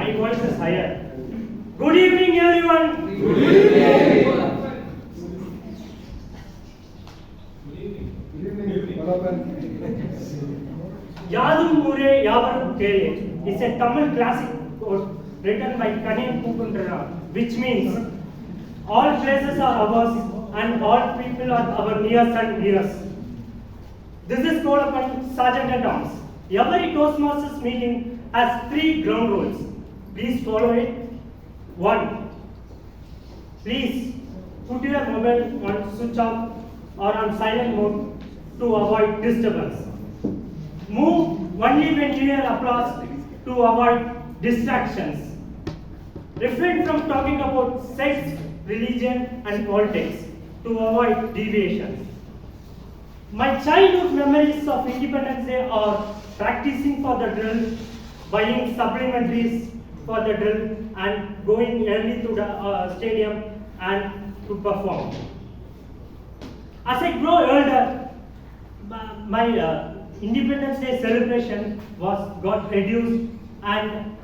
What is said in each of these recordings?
my voice is higher. Good evening, everyone. Good evening. Yadum Mure Yavaru Kere is a Tamil classic written by Kanin Pukundra, which means all places are ours and all people are our nears and dears. This is called upon Sergeant at Arms. Every Toastmasters meeting has 3 ground rules. Please follow it. 1. Please put your mobile on switch off or on silent mode to avoid disturbance. Move only when you hear applause to avoid distractions. Refrain from talking about sex, religion and politics to avoid deviations. My childhood memories of Independence Day are practicing for the drill, buying supplementaries for the drill and going early to the stadium and to perform. As I grow older, my Independence Day celebration got reduced and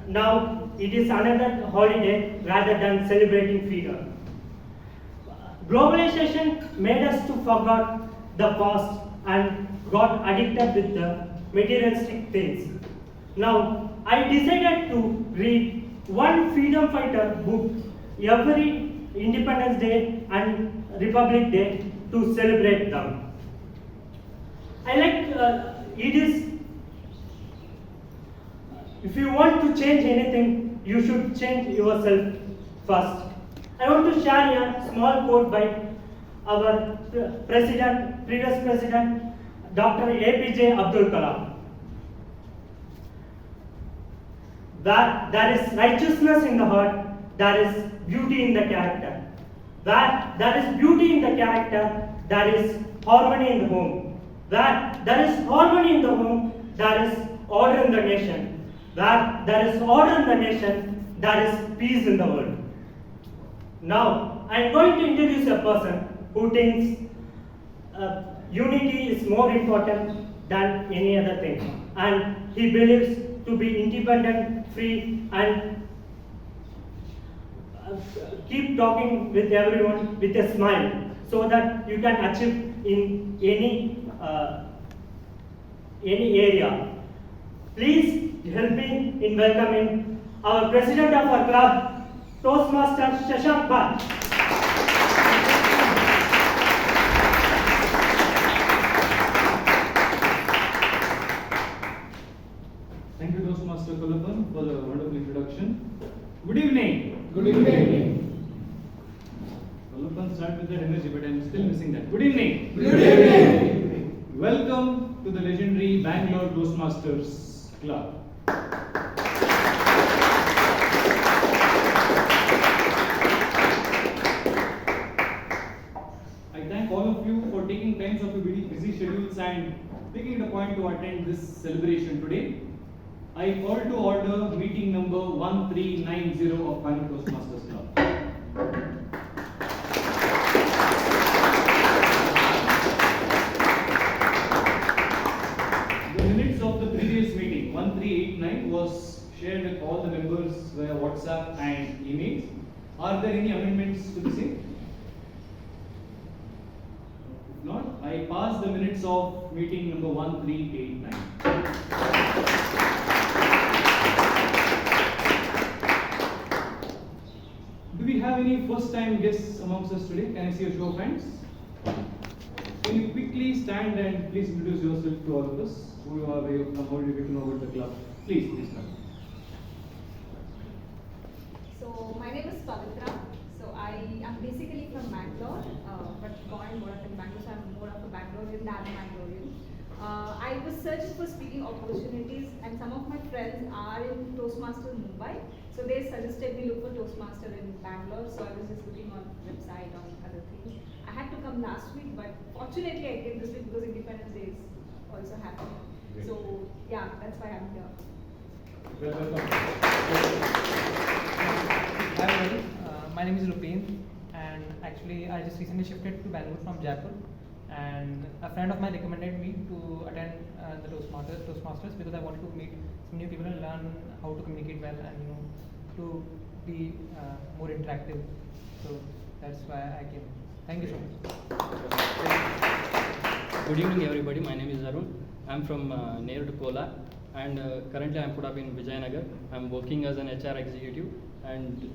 now it is another holiday rather than celebrating freedom. Globalization made us to forget the past and got addicted with the materialistic things. Now, I decided to read one freedom fighter book every Independence Day and Republic Day to celebrate them. I like it is, if you want to change anything, you should change yourself first. I want to share a small quote by our previous president, Dr. APJ Abdul Kalam. Where there is righteousness in the heart, there is beauty in the character. Where there is beauty in the character, there is harmony in the home. Where there is harmony in the home, there is order in the nation. Where there is order in the nation, there is peace in the world. Now, I am going to introduce a person who thinks unity is more important than any other thing. And he believes to be independent, free, and keep talking with everyone with a smile so that you can achieve in any area. Please help me in welcoming our president of our club, Toastmaster Shashank Bhatt. Thank you, Toastmaster Kalapan, for the wonderful introduction. Good evening. Good evening. Kalapan started with that energy, but I'm still missing that. Good evening. Good evening. Welcome to the legendary Bangalore Toastmasters Club. I thank all of you for taking time of your very busy schedules and taking the point to attend this celebration today. I call to order meeting number 1390 of Bangalore Toastmasters Club. The minutes of the previous meeting, 1389, was shared with all the members via WhatsApp and emails. Are there any amendments to the same? If not, I pass the minutes of meeting number 1389. Do we have any first-time guests amongst us today? Can I see a show of hands? Can you quickly stand and please introduce yourself to all of us? Who you are, where you come, how did you get to know about the club? Please start. So my name is Pavitra. So I am basically from Bangalore, but born and brought up in Bangalore. So I'm more of a Bangalorean than a Bangalorean. I was searching for speaking opportunities, and some of my friends are in Toastmasters Mumbai. So they suggested me look for Toastmaster in Bangalore. So I was just looking on website on other things. I had to come last week, but fortunately I came this week because Independence Day is also happening. Great. So yeah, that's why I'm here. Welcome. Hi everybody, my name is Rupin and actually I just recently shifted to Bangalore from Jaipur. and a friend of mine recommended me to attend the Toastmasters because I wanted to meet some new people and learn how to communicate well and to be more interactive. So that's why I came. Thank you so much. Good evening, everybody. My name is Arun. I'm from near to Kola, and currently I'm put up in Vijayanagar. I'm working as an HR executive, and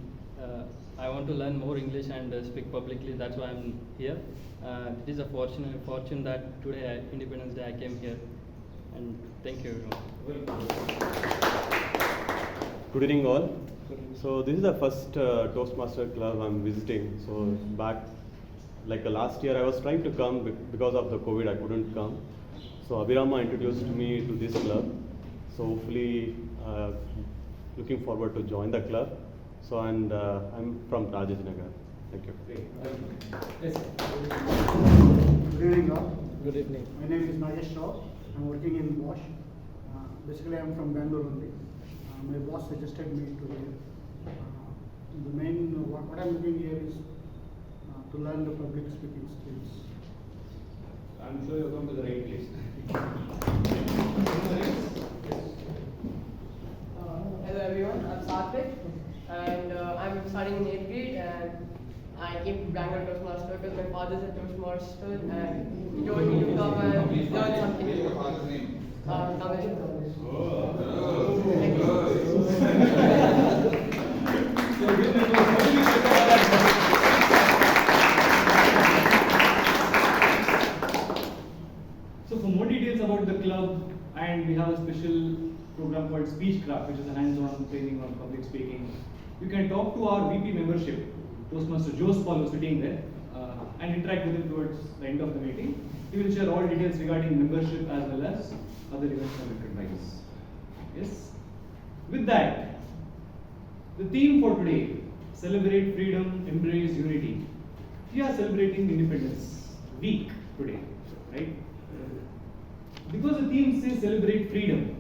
I want to learn more English and speak publicly. That's why I'm here. It is a fortune that today, Independence Day, I came here, and thank you everyone. Good evening all. So this is the first Toastmaster Club I'm visiting. So back like last year I was trying to come because of the COVID I couldn't come. So Abhirama introduced me to this club. So hopefully looking forward to join the club. So and I'm from Rajajinagar. Thank you. Yes. Good evening all. Good evening. My name is Nagesh Rao. I'm working in Bosch. Basically I'm from Bangalore only. My boss suggested me to here. The main what I'm looking here is to learn the public speaking skills. I'm sure you've come to the right place. Hello everyone, I'm Satvik and I'm studying in 8th grade and I came to Bangalore Toastmasters because my father's a Toastmaster and he told me to come and learn something. What is your father's name? Nagesh. Thank So for more details about the club, and we have a special program called Speechcraft, which is a hands-on training on public speaking. You can talk to our VP membership, Toastmaster Jose Paulo, sitting there, and interact with him towards the end of the meeting. He will share all details regarding membership as well as other events and advice. Yes. With that, the theme for today: celebrate freedom, embrace unity. We are celebrating Independence Week today, right? Because the theme says celebrate freedom,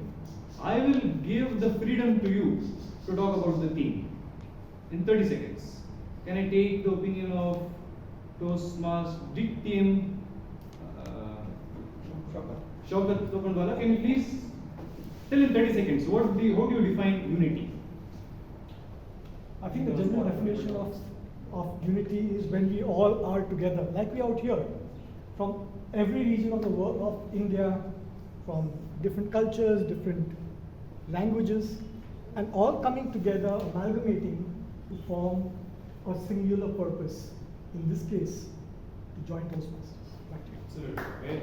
I will give the freedom to you to talk about the theme in 30 seconds. Can I take the opinion of Toastmaster team? Shaukat Topanwala, can you please tell in 30 seconds how do you define unity? I think the general definition of unity is when we all are together, like we out here, from every region of the world, of India, from different cultures, different languages, and all coming together, amalgamating to form a singular purpose. In this case, to join Toastmasters. Back to you. Absolutely. Very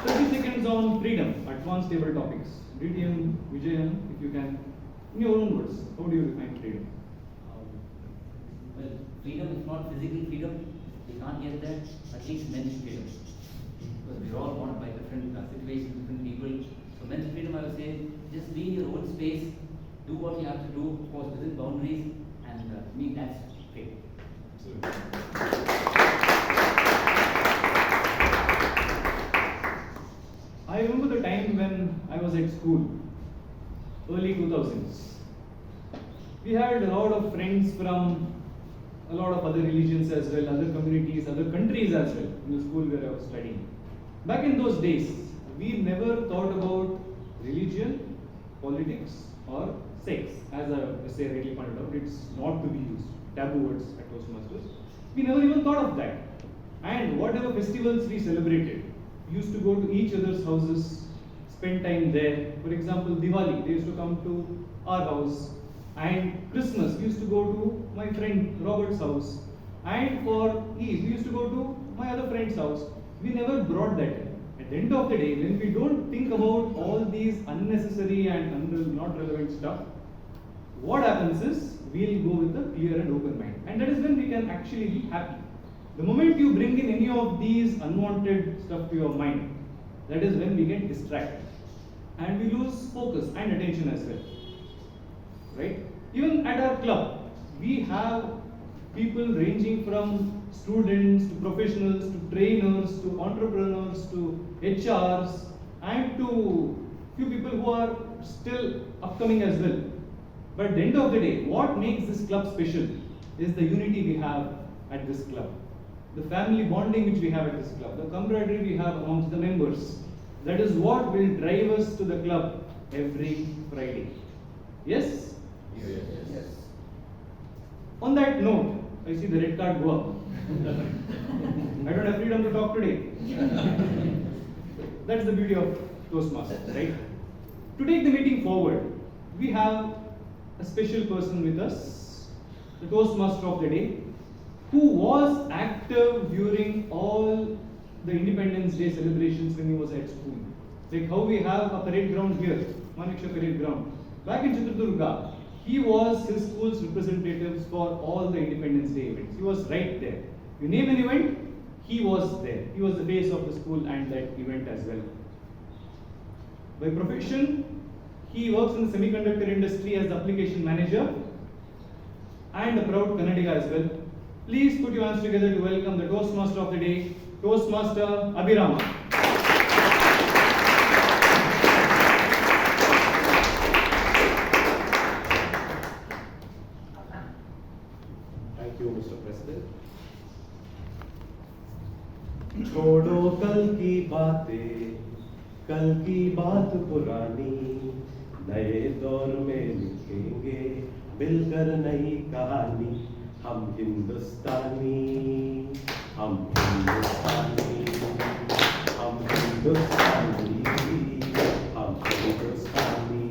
30 seconds on freedom, advanced table topics. DTM, Vijayan, if you can, in your own words, how do you define freedom? Well, freedom is not physical freedom. We can't get that. At least men's freedom. Because we're all born by different situations, different people. So men's freedom, I would say, just be in your own space, do what you have to do, of course, within boundaries, and me, that's freedom. I remember the time when I was at school, early 2000s. We had a lot of friends from a lot of other religions as well, other communities, other countries as well, in the school where I was studying. Back in those days, we never thought about religion, politics, or sex. As I say rightly pointed out, it's not to be used, taboo words at Toastmasters. We never even thought of that. And whatever festivals we celebrated, we used to go to each other's houses, spend time there. For example, Diwali, they used to come to our house. And Christmas, we used to go to my friend Robert's house. And for Eid, we used to go to my other friend's house. We never brought that in. At the end of the day, when we don't think about all these unnecessary and not relevant stuff, what happens is we'll go with a clear and open mind. And that is when we can actually be happy. The moment you bring in any of these unwanted stuff to your mind, that is when we get distracted. And we lose focus and attention as well. Right? Even at our club, we have people ranging from students to professionals to trainers to entrepreneurs to HRs and to few people who are still upcoming as well. But at the end of the day, what makes this club special is the unity we have at this club, the family bonding which we have at this club, the camaraderie we have amongst the members. That is what will drive us to the club every Friday. Yes? Yes. On that note, I see the red card go up. I don't have freedom to talk today. That's the beauty of Toastmasters, right? To take the meeting forward, we have a special person with us, the Toastmaster of the day, who was active during all the Independence Day celebrations when he was at school. Like how we have a parade ground here, Maniksha parade ground. Back in Chitradurga, he was his school's representatives for all the Independence Day events. He was right there. You name an event, he was there. He was the face of the school and that event as well. By profession, he works in the semiconductor industry as the application manager and a proud Kannadiga as well. Please put your hands together to welcome the Toastmaster of the day, Toastmaster Abhirama. Thank you, Mr. President. छोड़ो कल की बातें, कल की बात पुरानी, नए दौर में लिखेंगे मिलकर नई कहानी. हम हिंदुस्तानी, हम हिंदुस्तानी, हम हिंदुस्तानी, हम हिंदुस्तानी.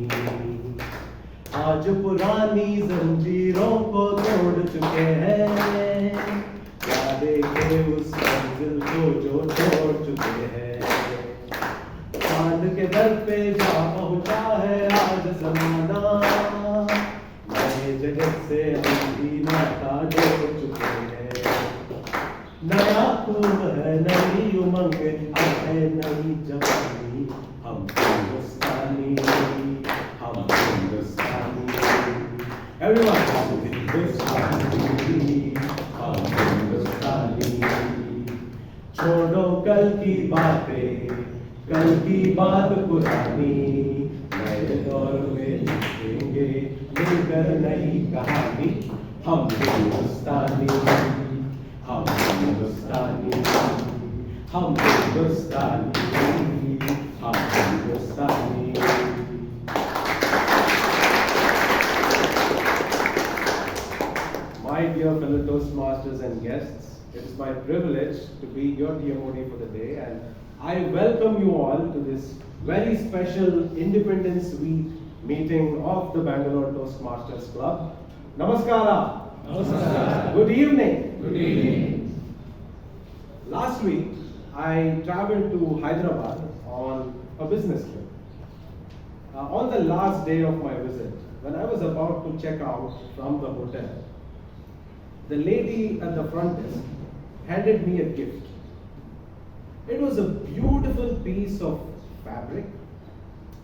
आज पुरानी जंजीरों को तोड़ चुके हैं, क्या देखे उस मंजिल को जो छोड़ चुके हैं. चांद के दर पे जा पहुंचा है आज जमाना, नए जगत से हम भी नाता जोड़ चुके हैं. नया खून है, नई उमंग है, नई जवानी. हम हिंदुस्तानी, हम हिंदुस्तानी. Everyone, हम हिंदुस्तानी, हम हिंदुस्तानी. छोड़ो कल की बातें, कल की बात पुरानी, नए दौर में लिखेंगे मिलकर नई कहानी. हम हिंदुस्तानी, हम हिंदुस्तानी, हम हिंदुस्तानी, हम हिंदुस्तानी. My dear fellow Toastmasters and guests, it is my privilege to be your TMOD for the day, and I welcome you all to this very special Independence Week meeting of the Bangalore Toastmasters Club. Namaskara. Namaskar. Good evening. Good evening. Last week, I traveled to Hyderabad on a business trip. On the last day of my visit, when I was about to check out from the hotel, the lady at the front desk handed me a gift. It was a beautiful piece of fabric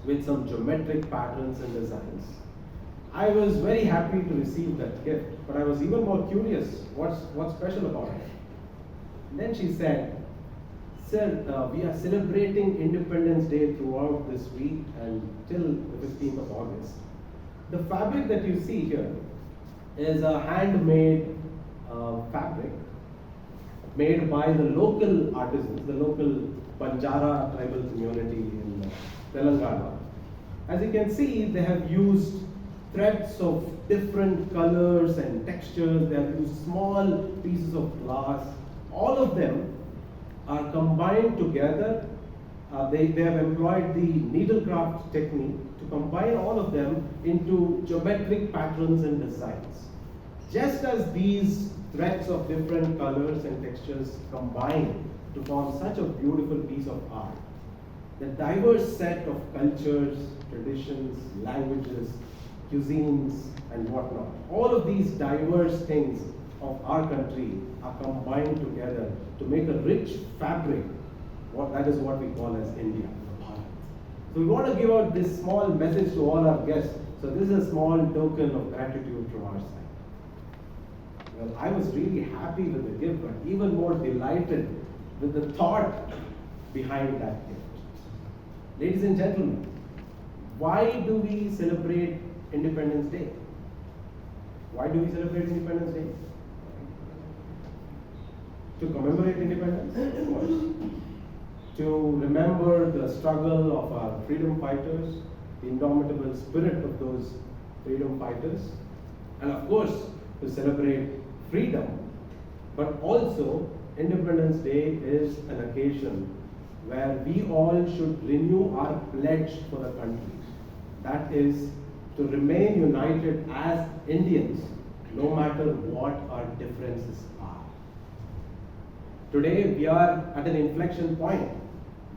with some geometric patterns and designs. I was very happy to receive that gift, but I was even more curious what's special about it. And then she said, "Sir, we are celebrating Independence Day throughout this week until the 15th of August. The fabric that you see here is a handmade fabric made by the local artisans, the local Banjara tribal community in Telangana. As you can see, they have used threads of different colors and textures. They have used small pieces of glass. All of them are combined together. They have employed the needlecraft technique to combine all of them into geometric patterns and designs. Just as these threads of different colors and textures combine to form such a beautiful piece of art, the diverse set of cultures, traditions, languages, cuisines, and whatnot, all of these diverse things of our country are combined together to make a rich fabric. That is what we call as India, Bharat. So we want to give out this small message to all our guests. So this is a small token of gratitude from our side. Well, I was really happy with the gift, but even more delighted with the thought behind that gift. Ladies and gentlemen, why do we celebrate Independence Day? Why do we celebrate Independence Day? To commemorate independence, of course. To remember the struggle of our freedom fighters, the indomitable spirit of those freedom fighters, and of course, to celebrate freedom. But also, Independence Day is an occasion where we all should renew our pledge for the country. That is, to remain united as Indians, no matter what our differences are. Today, we are at an inflection point.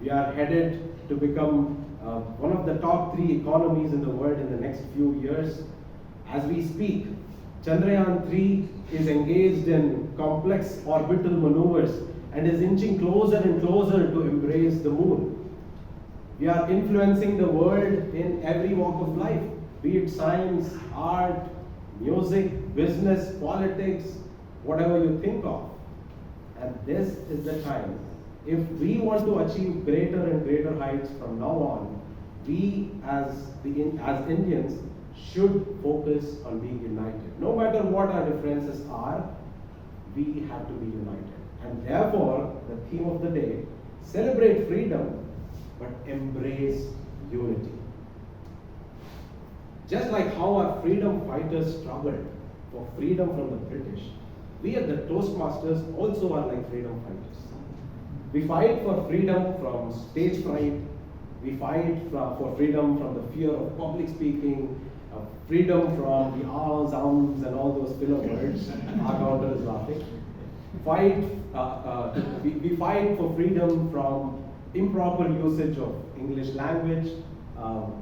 We are headed to become one of the top 3 economies in the world in the next few years. As we speak, Chandrayaan-3 is engaged in complex orbital maneuvers and is inching closer and closer to embrace the moon. We are influencing the world in every walk of life, be it science, art, music, business, politics, whatever you think of. And this is the time. If we want to achieve greater and greater heights from now on, we as Indians should focus on being united. No matter what our differences are, we have to be united. And therefore, the theme of the day, celebrate freedom, but embrace unity. Just like how our freedom fighters struggled for freedom from the British, we at the Toastmasters also are like freedom fighters. We fight for freedom from stage fright. We fight for freedom from the fear of public speaking, freedom from the ahs, ums, and all those filler words. Our counter is laughing. We fight for freedom from improper usage of English language,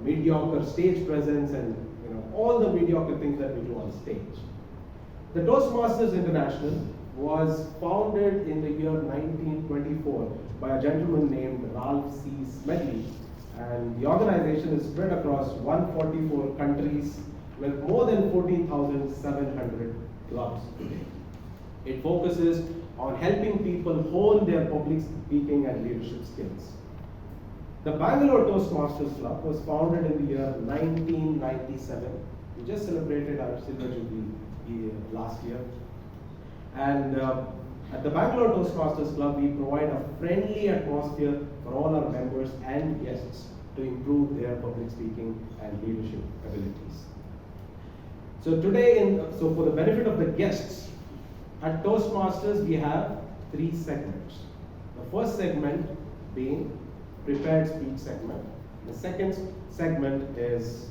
mediocre stage presence, and all the mediocre things that we do on stage. The Toastmasters International was founded in the year 1924 by a gentleman named Ralph C. Smedley, and the organization is spread across 144 countries with more than 14,700 clubs today. It focuses on helping people hone their public speaking and leadership skills. The Bangalore Toastmasters Club was founded in the year 1997. We just celebrated our silver jubilee last year. And at the Bangalore Toastmasters Club, we provide a friendly atmosphere for all our members and guests to improve their public speaking and leadership abilities. So today, so for the benefit of the guests, at Toastmasters we have 3 segments. The first segment being prepared speech segment. The second segment is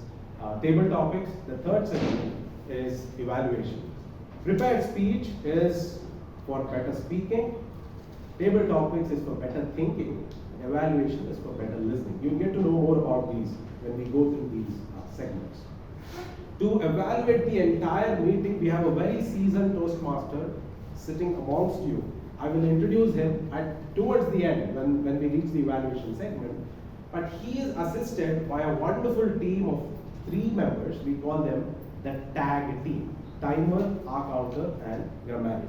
table topics. The third segment is evaluation. Prepared speech is for better speaking. Table topics is for better thinking. And evaluation is for better listening. You'll get to know more about these when we go through these segments. To evaluate the entire meeting, we have a very seasoned Toastmaster sitting amongst you. I will introduce him towards the end when we reach the evaluation segment. But he is assisted by a wonderful team of 3 members. We call them the tag team. Timer, counter, and grammarian.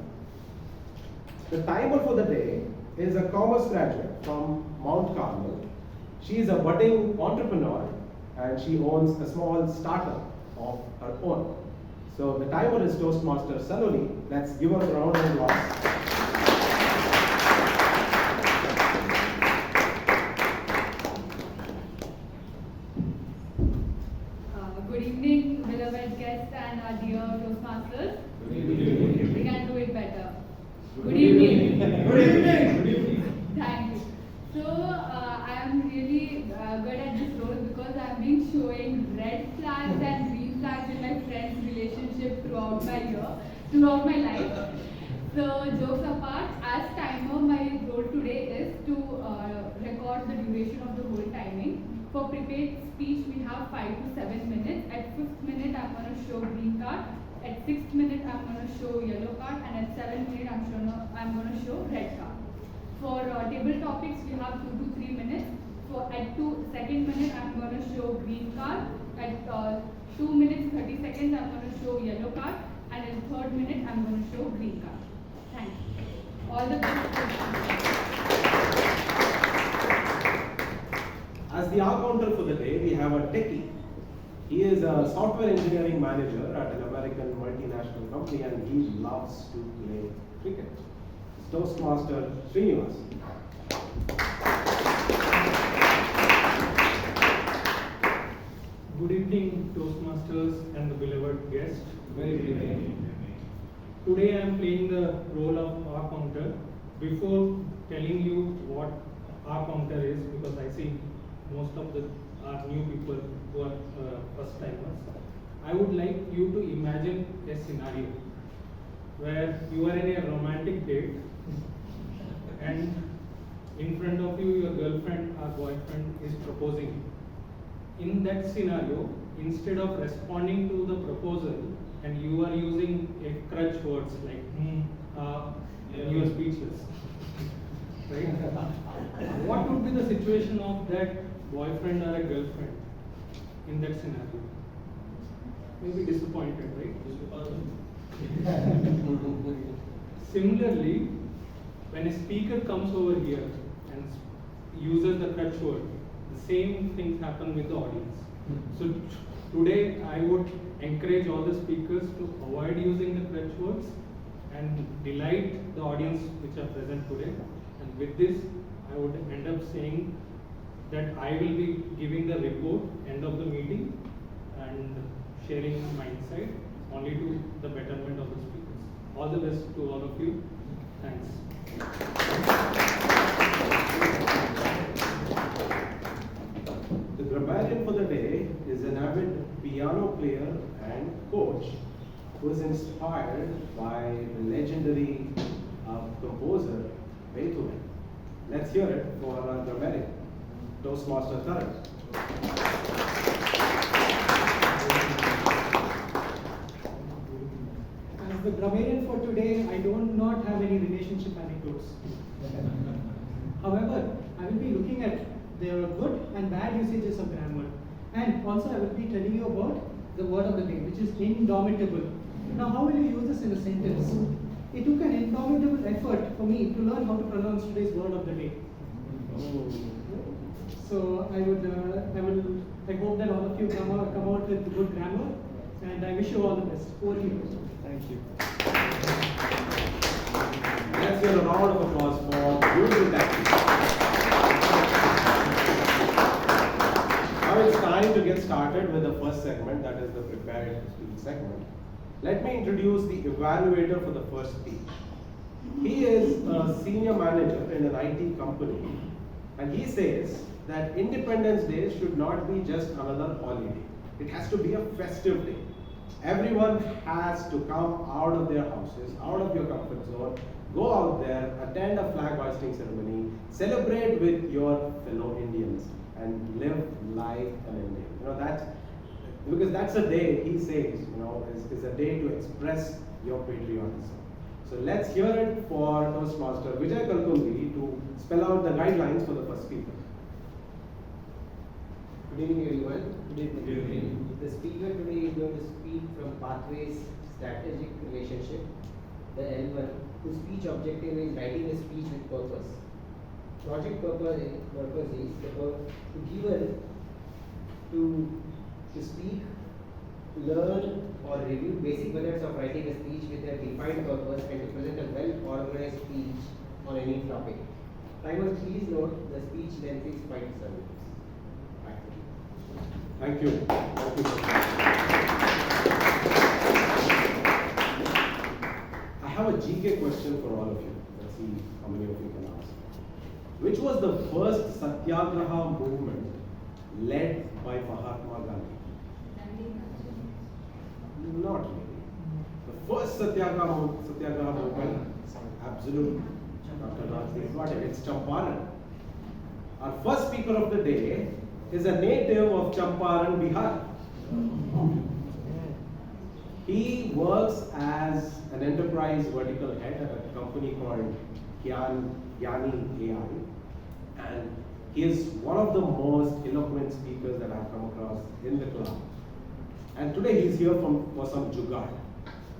The timer for the day is a commerce graduate from Mount Carmel. She is a budding entrepreneur and she owns a small startup of her own. So the timer is Toastmaster Saloni. Let's give her a round of applause. Good evening, beloved guests and our dear Toastmasters. Good evening. We can do it better. Good evening. Good evening. Good evening. Thank you. So, I am really good at this role because I have been showing red flags and green flags in my friends' relationship throughout my life. So, jokes apart, as timer, my role today is to record the duration of the whole timing. For prepared speech, we have 5 to 7 minutes. At 5th minute, I'm going to show green card. At 6th minute, I'm going to show yellow card. And at 7th minute, I'm going to show red card. For table topics, we have 2 to 3 minutes. At 2nd minute, I'm going to show green card. At 2 minutes 30 seconds, I'm going to show yellow card. And at 3rd minute, I'm going to show green card. Thank you. All the best. As the counter for the day, we have a techie. He is a software engineering manager at an American multinational company and he loves to play cricket. Toastmaster Srinivas. Good evening, Toastmasters and the beloved guest. Very good evening. Today I am playing the role of R counter. Before telling you what R counter is, because I see most of the new people who are first timers, I would like you to imagine a scenario where you are in a romantic date and in front of you your girlfriend or boyfriend is proposing. In that scenario, instead of responding to the proposal and you are using a crutch words like and you are speechless, right? What would be the situation of that boyfriend or a girlfriend in that scenario? Maybe disappointed, right? Similarly, when a speaker comes over here and uses the crutch word, the same things happen with the audience. So today I would encourage all the speakers to avoid using the crutch words and delight the audience which are present today. And with this, I would end up saying that I will be giving the report end of the meeting and sharing my insight only to the betterment of the speakers. All the best to all of you. Thanks. The grammarian for the day is an avid piano player and coach who is inspired by the legendary composer Beethoven. Let's hear it for our grammarian, Toastmaster Karan. As the grammarian for today, I do not have any relationship anecdotes. However, I will be looking at the good and bad usages of grammar. And also I will be telling you about the word of the day, which is indomitable. Now, how will you use this in a sentence? It took an indomitable effort for me to learn how to pronounce today's word of the day. So I hope that all of you come out with good grammar, and I wish you all the best. Over to you. Thank you. Let's hear a round of applause for beautiful tactics. Now it's time to get started with the first segment, that is the prepared to speak segment. Let me introduce the evaluator for the first speech. He is a senior manager in an IT company, and he says that Independence Day should not be just another holiday. It has to be a festive day. Everyone has to come out of their houses, out of your comfort zone, go out there, attend a flag hoisting ceremony, celebrate with your fellow Indians, and live like an Indian. Because that's a day, he says, is a day to express your patriotism. So let's hear it for Toastmaster Vijay Kalkundi to spell out the guidelines for the first speaker. Good evening, everyone. Good evening. The speaker today is going to speak from Pathways Strategic Relationship, the L1, whose speech objective is writing a speech with purpose. Project purpose is to given to speak, learn or review basic methods of writing a speech with a defined purpose and to present a well-organized speech on any topic. Timers, please note the speech length is 5 to 7 minutes. Thank you. I have a GK question for all of you. Let's see how many of you can answer. Which was the first Satyagraha movement led by Mahatma Gandhi? Not really. The first Satyagraha movement, absolutely. Dr. Raj got it. It's Champaran. Our first speaker of the day is a native of Champaran, Bihar. He works as an enterprise vertical head at a company called Gyani AI. And he is one of the most eloquent speakers that I've come across in the club. And today he's here for some jugaad,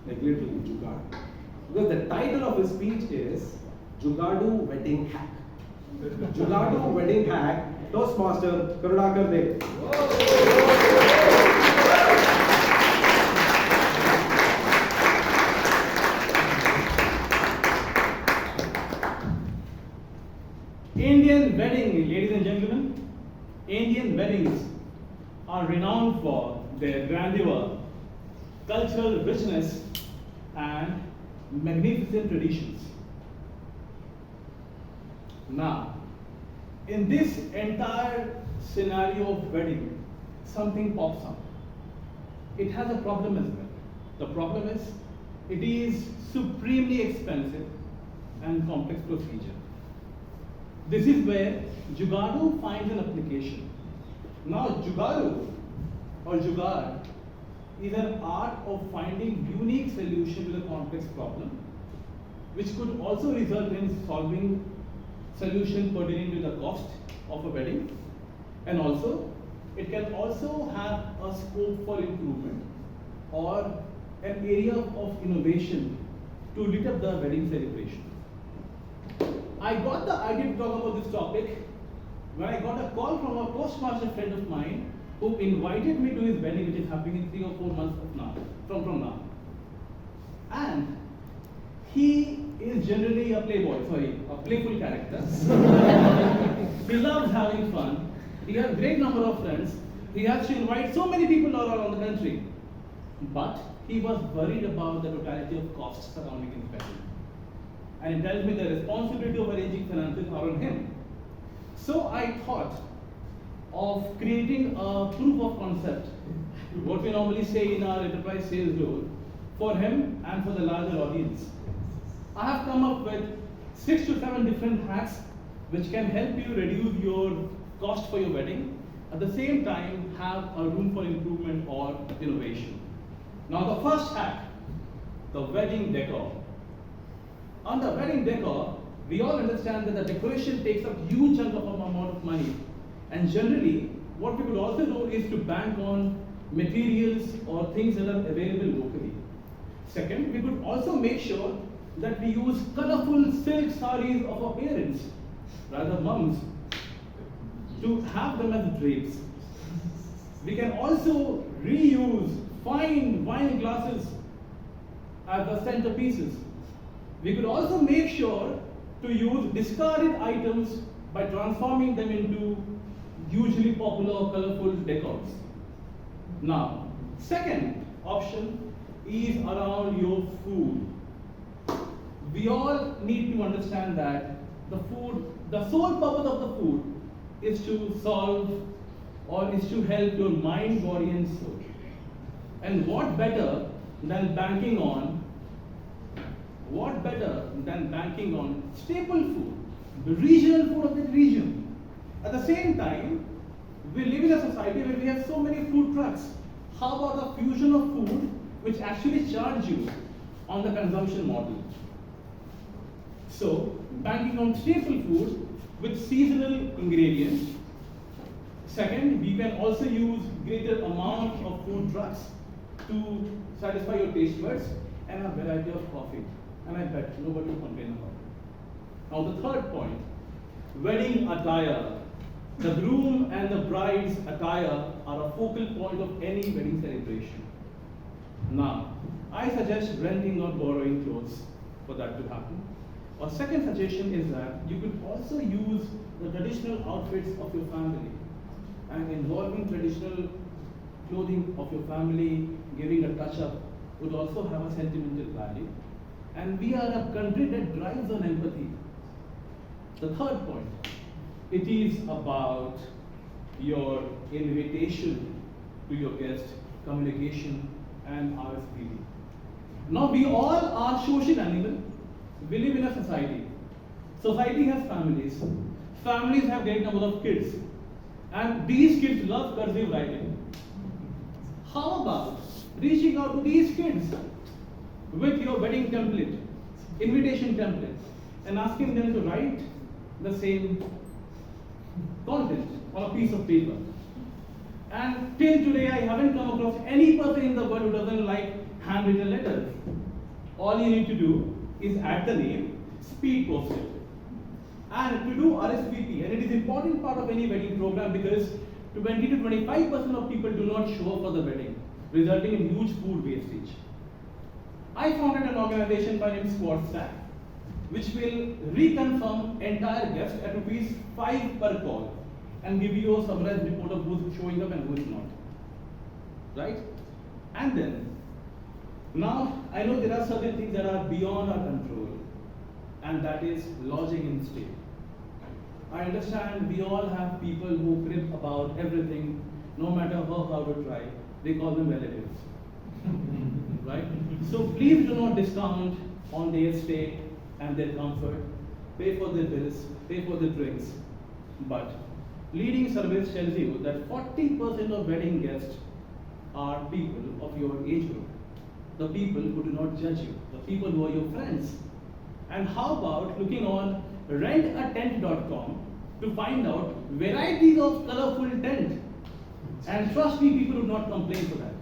like literally jugaad. Because the title of his speech is Jugadu Wedding Hack. Jugadu Wedding Hack, Toastmaster Karunakar Dev. for their grandeur, cultural richness, and magnificent traditions. Now, in this entire scenario of wedding, something pops up. It has a problem as well. The problem is, it is supremely expensive and complex procedure. This is where Jugaadu finds an application. Now, Jugaadu or Jugaad is an art of finding unique solution to the complex problem, which could also result in solving solution pertaining to the cost of a wedding, and also it can also have a scope for improvement or an area of innovation to lit up the wedding celebration. I got the idea to talk about this topic when I got a call from a Toastmaster friend of mine who invited me to his wedding, which is happening in 3 or 4 months from now. And he is generally a playful character. He loves having fun. He has a great number of friends. He has to invite so many people all around the country. But he was worried about the totality of costs surrounding his wedding. And he tells me the responsibility of arranging finances are on him. So I thought of creating a proof of concept, what we normally say in our enterprise sales role, for him and for the larger audience. I have come up with 6 to 7 different hacks which can help you reduce your cost for your wedding, at the same time have a room for improvement or innovation. Now the first hack, the wedding decor. On the wedding decor, we all understand that the decoration takes a huge chunk of amount of money. And generally, what we could also do is to bank on materials or things that are available locally. Second, we could also make sure that we use colorful silk sarees of our parents, rather mums, to have them as drapes. We can also reuse fine wine glasses as the centerpieces. We could also make sure to use discarded items by transforming them into hugely popular or colorful decors. Now, second option is around your food. We all need to understand that the sole purpose of the food is to solve or is to help your mind, body, and soul. And what better than banking on staple food, the regional food of the region. At the same time, we live in a society where we have so many food trucks. How about a fusion of food which actually charge you on the consumption model? So, banking on staple food with seasonal ingredients. Second, we can also use greater amount of food trucks to satisfy your taste buds and a variety of coffee. And I bet nobody will complain about it. Now the third point, wedding attire. The groom and the bride's attire are a focal point of any wedding celebration. Now, I suggest renting or borrowing clothes for that to happen. Our second suggestion is that you could also use the traditional outfits of your family, and involving traditional clothing of your family, giving a touch-up, would also have a sentimental value. And we are a country that drives on empathy. The third point, it is about your invitation to your guest, communication, and RSVP. Now we all are social animals. We live in a society. Society has families. Families have great number of kids. And these kids love cursive writing. How about reaching out to these kids with your wedding template, invitation template, and asking them to write the same content on a piece of paper? And till today, I haven't come across any person in the world who doesn't like handwritten letters. All you need to do is add the name, speed post it. And to do RSVP, and it is an important part of any wedding program because 20 to 25% of people do not show up for the wedding, resulting in huge food wastage. I founded an organization by name SquadStack, which will reconfirm entire guests at ₹5 per call and give you a summarized report of who's showing up and who is not. right? And then, now I know there are certain things that are beyond our control, and that is lodging in stay. I understand we all have people who crib about everything, no matter how to try. They call them relatives, right? So please do not discount on their stay and their comfort. Pay for their bills, pay for their drinks. But leading surveys tells you that 40% of wedding guests are people of your age group. The people who do not judge you, the people who are your friends. And how about looking on rentatent.com to find out varieties of colorful tent? And trust me, people would not complain for that.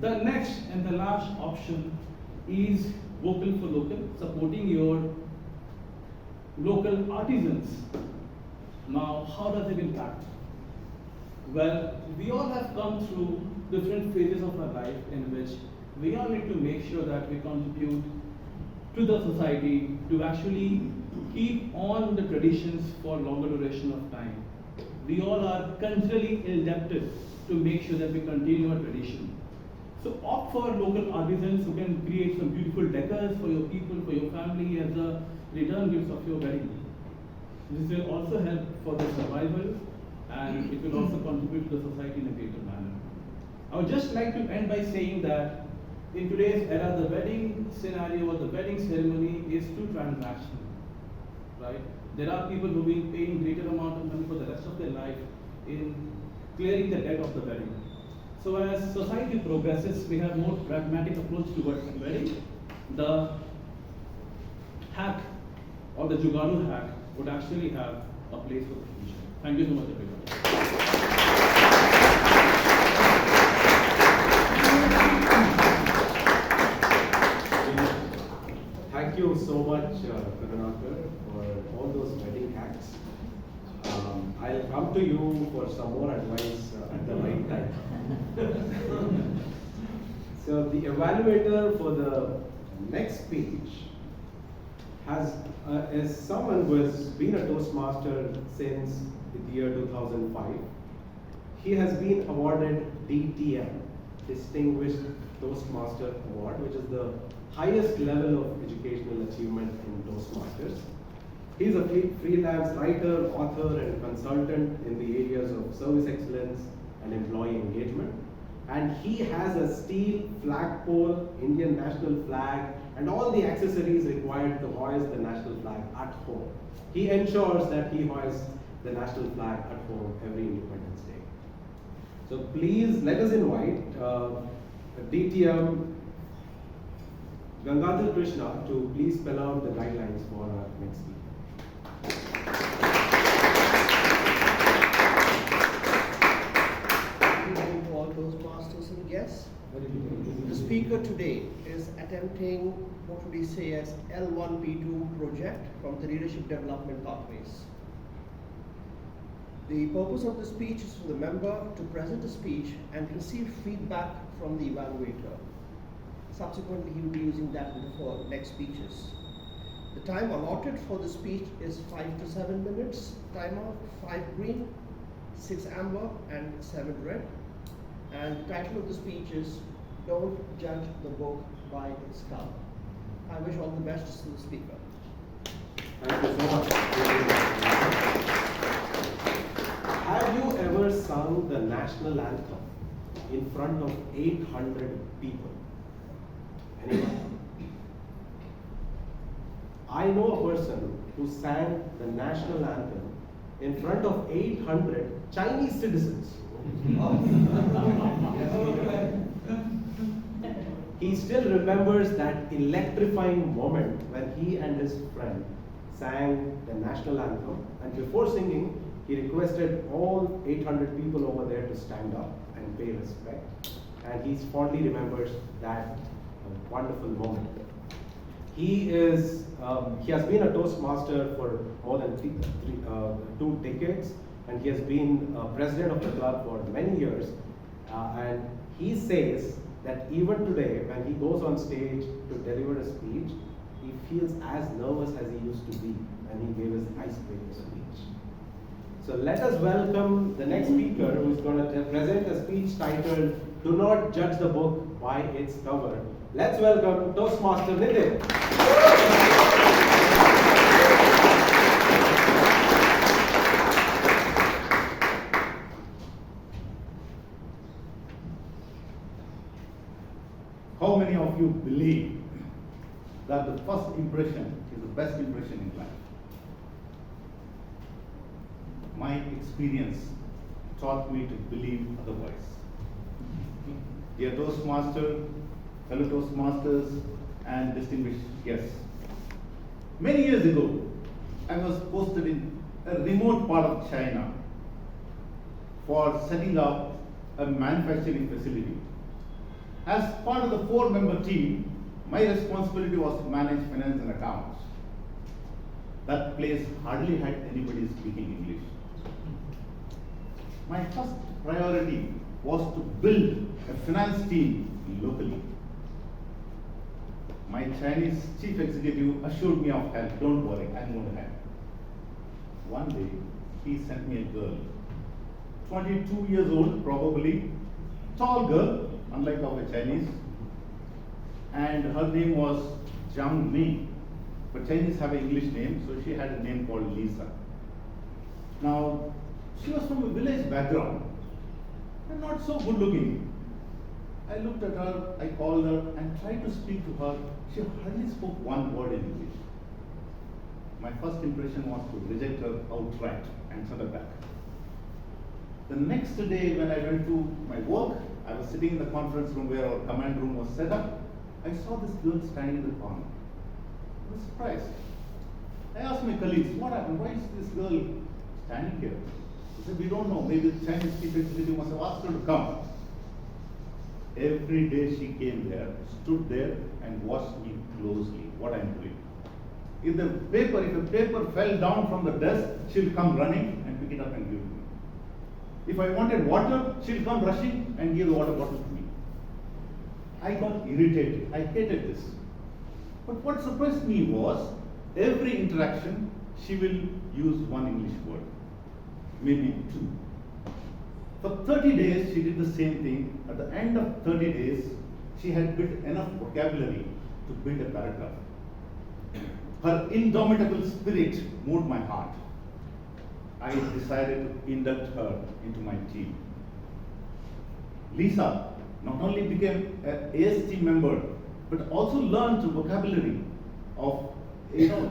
The next and the last option is vocal for local, supporting your local artisans. Now, how does it impact? Well, we all have come through different phases of our life in which we all need to make sure that we contribute to the society to actually keep on the traditions for longer duration of time. We all are culturally indebted to make sure that we continue our tradition. So opt for local artisans who can create some beautiful decors for your people, for your family as a return gifts of your wedding. This will also help for the survival, and it will also contribute to the society in a greater manner. I would just like to end by saying that in today's era, the wedding scenario or the wedding ceremony is too transactional, right? There are people who will be paying greater amount of money for the rest of their life in clearing the debt of the wedding. So as society progresses, we have more pragmatic approach towards the wedding. The hack or the Jugaadu hack would actually have a place for the future. Thank you so much, everybody. Thank you so much, Karunakar, for all those wedding hacks. I'll come to you for some more advice at the right time. So the evaluator for the next speech is someone who has been a Toastmaster since the year 2005. He has been awarded DTM, Distinguished Toastmaster Award, which is the highest level of educational achievement in Toastmasters. He's a freelance writer, author, and consultant in the areas of service excellence and employee engagement. And he has a steel flagpole, Indian national flag, and all the accessories required to hoist the national flag at home. He ensures that he hoists the national flag at home every Independence Day. So please let us invite DTM Gangadhar Krishna to please spell out the guidelines for our next speaker. Good evening to all Toastmasters and guests. The speaker today is attempting what would we say as L1P2 project from the Leadership Development Pathways. The purpose of the speech is for the member to present a speech and receive feedback from the evaluator. Subsequently, he will be using that for next speeches. The time allotted for the speech is 5 to 7 minutes. Timer 5 green, 6 amber, and 7 red. And the title of the speech is Don't Judge the Book by its Cover. I wish all the best to the speaker. Thank you so much. Have you ever sung the national anthem in front of 800 people? Anyone? I know a person who sang the national anthem in front of 800 Chinese citizens. He still remembers that electrifying moment when he and his friend sang the national anthem, and before singing, he requested all 800 people over there to stand up and pay respect, and he fondly remembers that wonderful moment. He has been a Toastmaster for more than 2 decades, and he has been president of the club for many years. And he says that even today, when he goes on stage to deliver a speech, he feels as nervous as he used to be when he gave his icebreaker speech. So let us welcome the next speaker who is going to present a speech titled "Do Not Judge the Book by Its Cover." Let's welcome Toastmaster Nitin. How many of you believe that the first impression is the best impression in life? My experience taught me to believe otherwise. Dear Toastmaster, fellow Toastmasters, and distinguished guests, many years ago, I was posted in a remote part of China for setting up a manufacturing facility. As part of the 4-member team, my responsibility was to manage finance and accounts. That place hardly had anybody speaking English. My first priority was to build a finance team locally. My Chinese chief executive assured me of help. Don't worry, I'm going to help. One day, he sent me a girl, 22 years old probably, tall girl, unlike our Chinese, and her name was Jiang Mi. But Chinese have an English name, so she had a name called Lisa. Now, she was from a village background and not so good looking. I looked at her, I called her and tried to speak to her. She hardly spoke one word in English. My first impression was to reject her outright and send her back. The next day when I went to my work, I was sitting in the conference room where our command room was set up. I saw this girl standing in the corner. I was surprised. I asked my colleagues, what happened? Why is this girl standing here? They said, we don't know. Maybe the Chinese chief executive must have asked her to come. Every day she came there, stood there and watched me closely, what I'm doing. If a paper fell down from the desk, she'll come running and pick it up and give it to me. If I wanted water, she'll come rushing and give the water bottle to me. I got irritated. I hated this. But what surprised me was, every interaction, she will use one English word, maybe two. For 30 days, she did the same thing. At the end of 30 days, she had built enough vocabulary to build a paragraph. Her indomitable spirit moved my heart. I decided to induct her into my team. Lisa not only became an AST member, but also learned the vocabulary of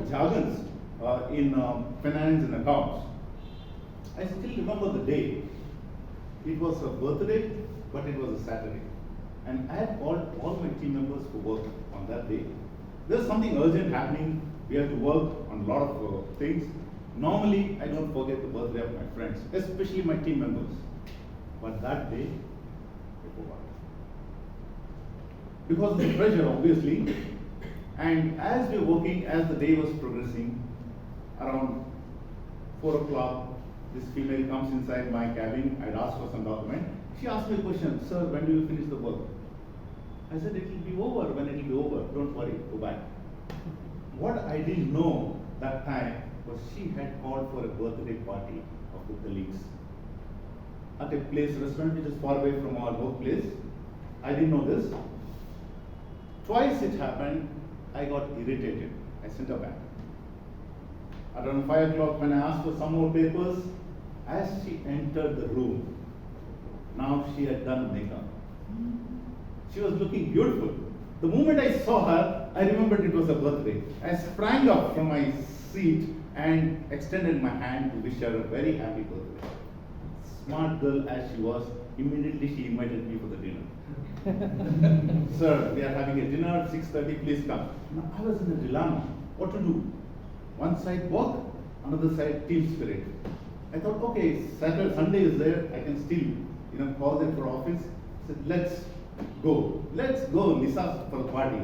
jargons in finance and accounts. I still remember the day. It was her birthday, but it was a Saturday. And I had called all my team members for work on that day. There's something urgent happening. We have to work on a lot of things. Normally, I don't forget the birthday of my friends, especially my team members. But that day, I forgot. Because of the pressure, obviously. And as we were working, as the day was progressing, around 4 o'clock, this female comes inside my cabin. I'd asked for some document. She asked me a question, sir, when do you finish the work? I said, it will be over when it will be over. Don't worry, go back. What I didn't know that time was she had called for a birthday party of the colleagues at a restaurant which is far away from our workplace. I didn't know this. Twice it happened, I got irritated. I sent her back. Around 5 o'clock when I asked for some more papers, as she entered the room, now she had done makeup. She was looking beautiful. The moment I saw her, I remembered it was her birthday. I sprang up from my seat and extended my hand to wish her a very happy birthday. Smart girl as she was, immediately she invited me for the dinner. Sir, we are having a dinner at 6:30, please come. Now I was in a dilemma. What to do? One side work, another side team spirit. I thought, okay, Saturday, Sunday is there, I can still, call them for office. I said, let's go, Lisa, for the party.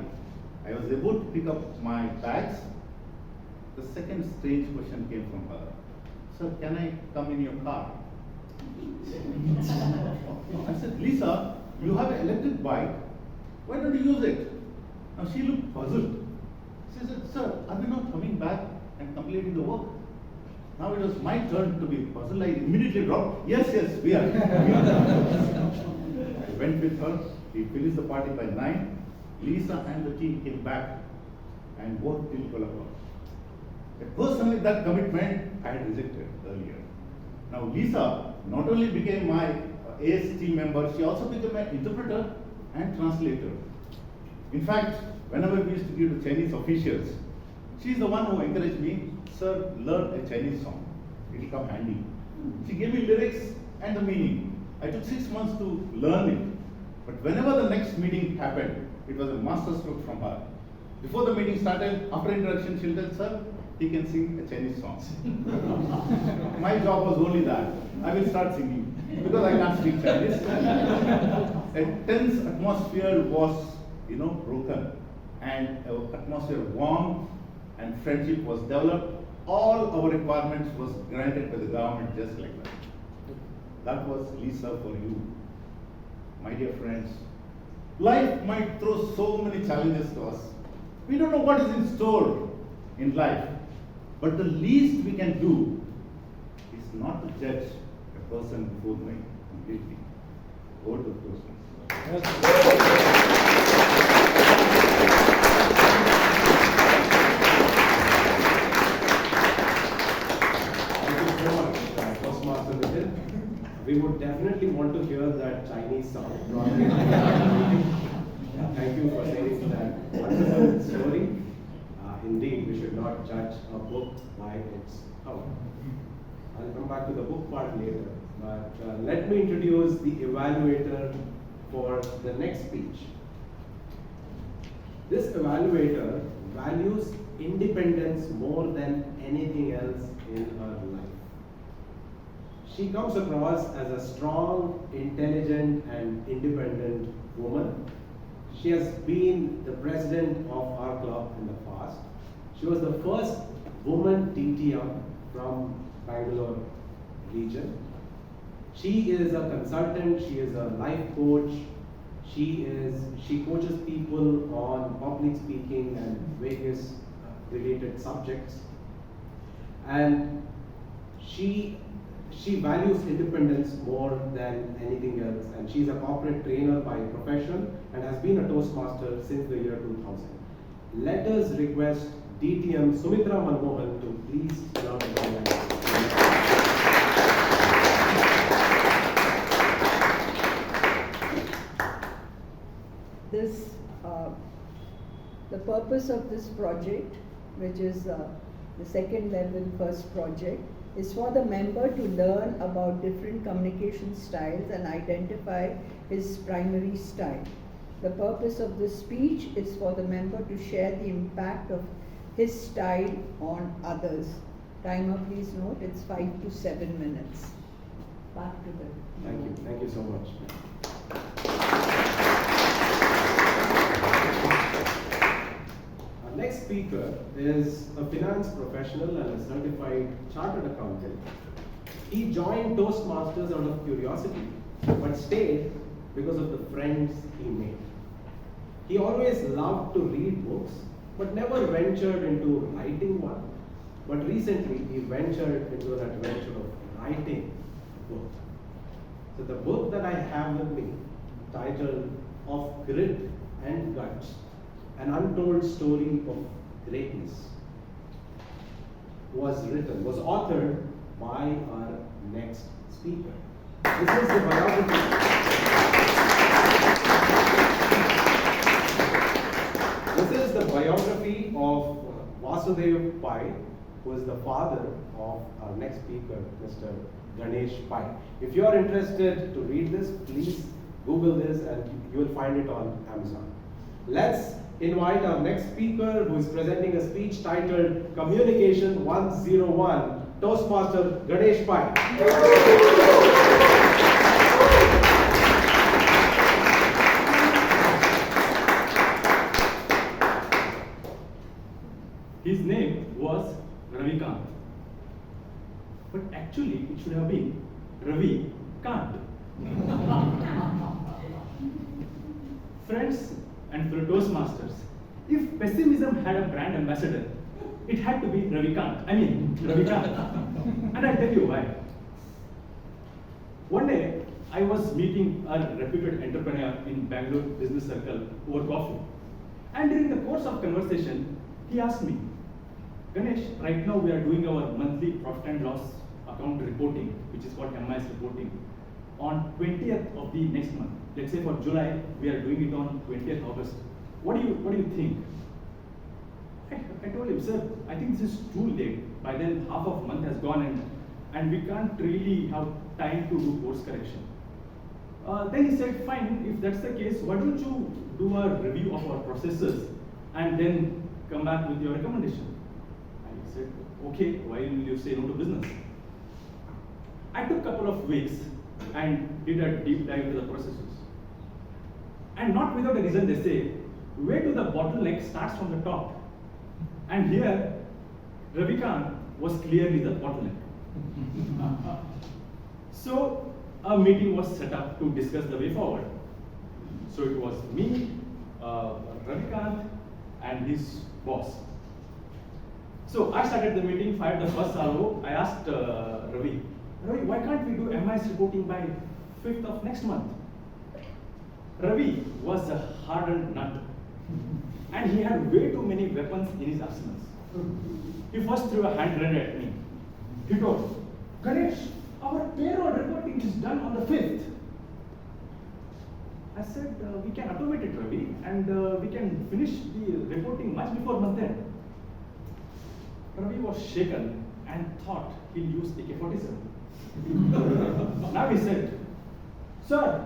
I was able to pick up my bags. The second strange question came from her. Sir, can I come in your car? I said, Lisa, you have an electric bike. Why don't you use it? Now she looked puzzled. She said, sir, are we not coming back and completing the work? Now it was my turn to be puzzled. I immediately dropped. Yes, we are. I went with her. We finished the party by 9. Lisa and the team came back and worked till 12 o'clock. Personally, that commitment I had rejected earlier. Now Lisa not only became my AS team member, she also became an interpreter and translator. In fact, whenever we used to give to Chinese officials, she is the one who encouraged me, sir, learn a Chinese song. It will come handy. She gave me lyrics and the meaning. I took 6 months to learn it. But whenever the next meeting happened, it was a masterstroke from her. Before the meeting started, after introduction, she'll tell, sir, he can sing a Chinese song. My job was only that. I will start singing because I can't speak Chinese. A tense atmosphere was, broken, and an atmosphere warm and friendship was developed. All our requirements was granted by the government just like that. That was Lisa for you, my dear friends. Life might throw so many challenges to us. We don't know what is in store in life. But the least we can do is not to judge a person before knowing completely. Go to the Toastmaster. Toastmaster Vijay. We would definitely want to hear that Chinese song. Thank you for sharing that wonderful story. Indeed, we should not judge a book by its cover. I'll come back to the book part later, but let me introduce the evaluator for the next speech. This evaluator values independence more than anything else in her life. She comes across as a strong, intelligent, and independent woman. She has been the president of our club in the past. She was the first woman DTM from Bangalore region. She is a consultant, she is a life coach, she coaches people on public speaking and various related subjects. And she values independence more than anything else, and she's a corporate trainer by profession and has been a Toastmaster since the year 2000. Let us request DTM Sumitra Manmohan to please come out and the purpose of this project, which is the second level first project, is for the member to learn about different communication styles and identify his primary style. The purpose of this speech is for the member to share the impact of his style on others. Timer, please note, it's 5 to 7 minutes. Back to the... Thank you so much. Our next speaker is a finance professional and a certified chartered accountant. He joined Toastmasters out of curiosity, but stayed because of the friends he made. He always loved to read books, but never ventured into writing one. But recently, he ventured into that adventure of writing a book. So the book that I have with me, titled Of Grit and Guts, An Untold Story of Greatness, was authored by our next speaker. This is the biography. This is the biography of Vasudev Pai, who is the father of our next speaker, Mr. Ganesh Pai. If you are interested to read this, please Google this and you will find it on Amazon. Let's invite our next speaker, who is presenting a speech titled Communication 101, Toastmaster Ganesh Pai. His name was Ravikant, but actually it should have been Ravi Kant. Friends and fellow Toastmasters, if pessimism had a brand ambassador, it had to be Ravikant. And I'll tell you why. One day, I was meeting a reputed entrepreneur in Bangalore Business Circle over coffee. And during the course of conversation, he asked me, Ganesh, right now we are doing our monthly profit and loss account reporting, which is called MIS reporting, on 20th of the next month. Let's say for July, we are doing it on 20th August. What do you think? I told him, sir, I think this is too late. By then, half of month has gone and we can't really have time to do course correction. Then he said, fine, if that's the case, why don't you do a review of our processes and then come back with your recommendation? I said, okay, why will you say no to business? I took a couple of weeks and did a deep dive into the processes. And not without a reason, they say, way to the bottleneck starts from the top. And here, Ravikant was clearly the bottleneck. So, a meeting was set up to discuss the way forward. So it was me, Ravikant, and his boss. So I started the meeting, fired the first salvo. I asked Ravi, why can't we do MIS reporting by 5th of next month? Ravi was a hardened nut. And he had way too many weapons in his arsenals. He first threw a hand grenade at me. He told, Ganesh, our payroll reporting is done on the 5th. I said, we can automate it, Ravi, and we can finish the reporting much before month end. Ravi was shaken and thought he'll use AK-47. Now he said, sir,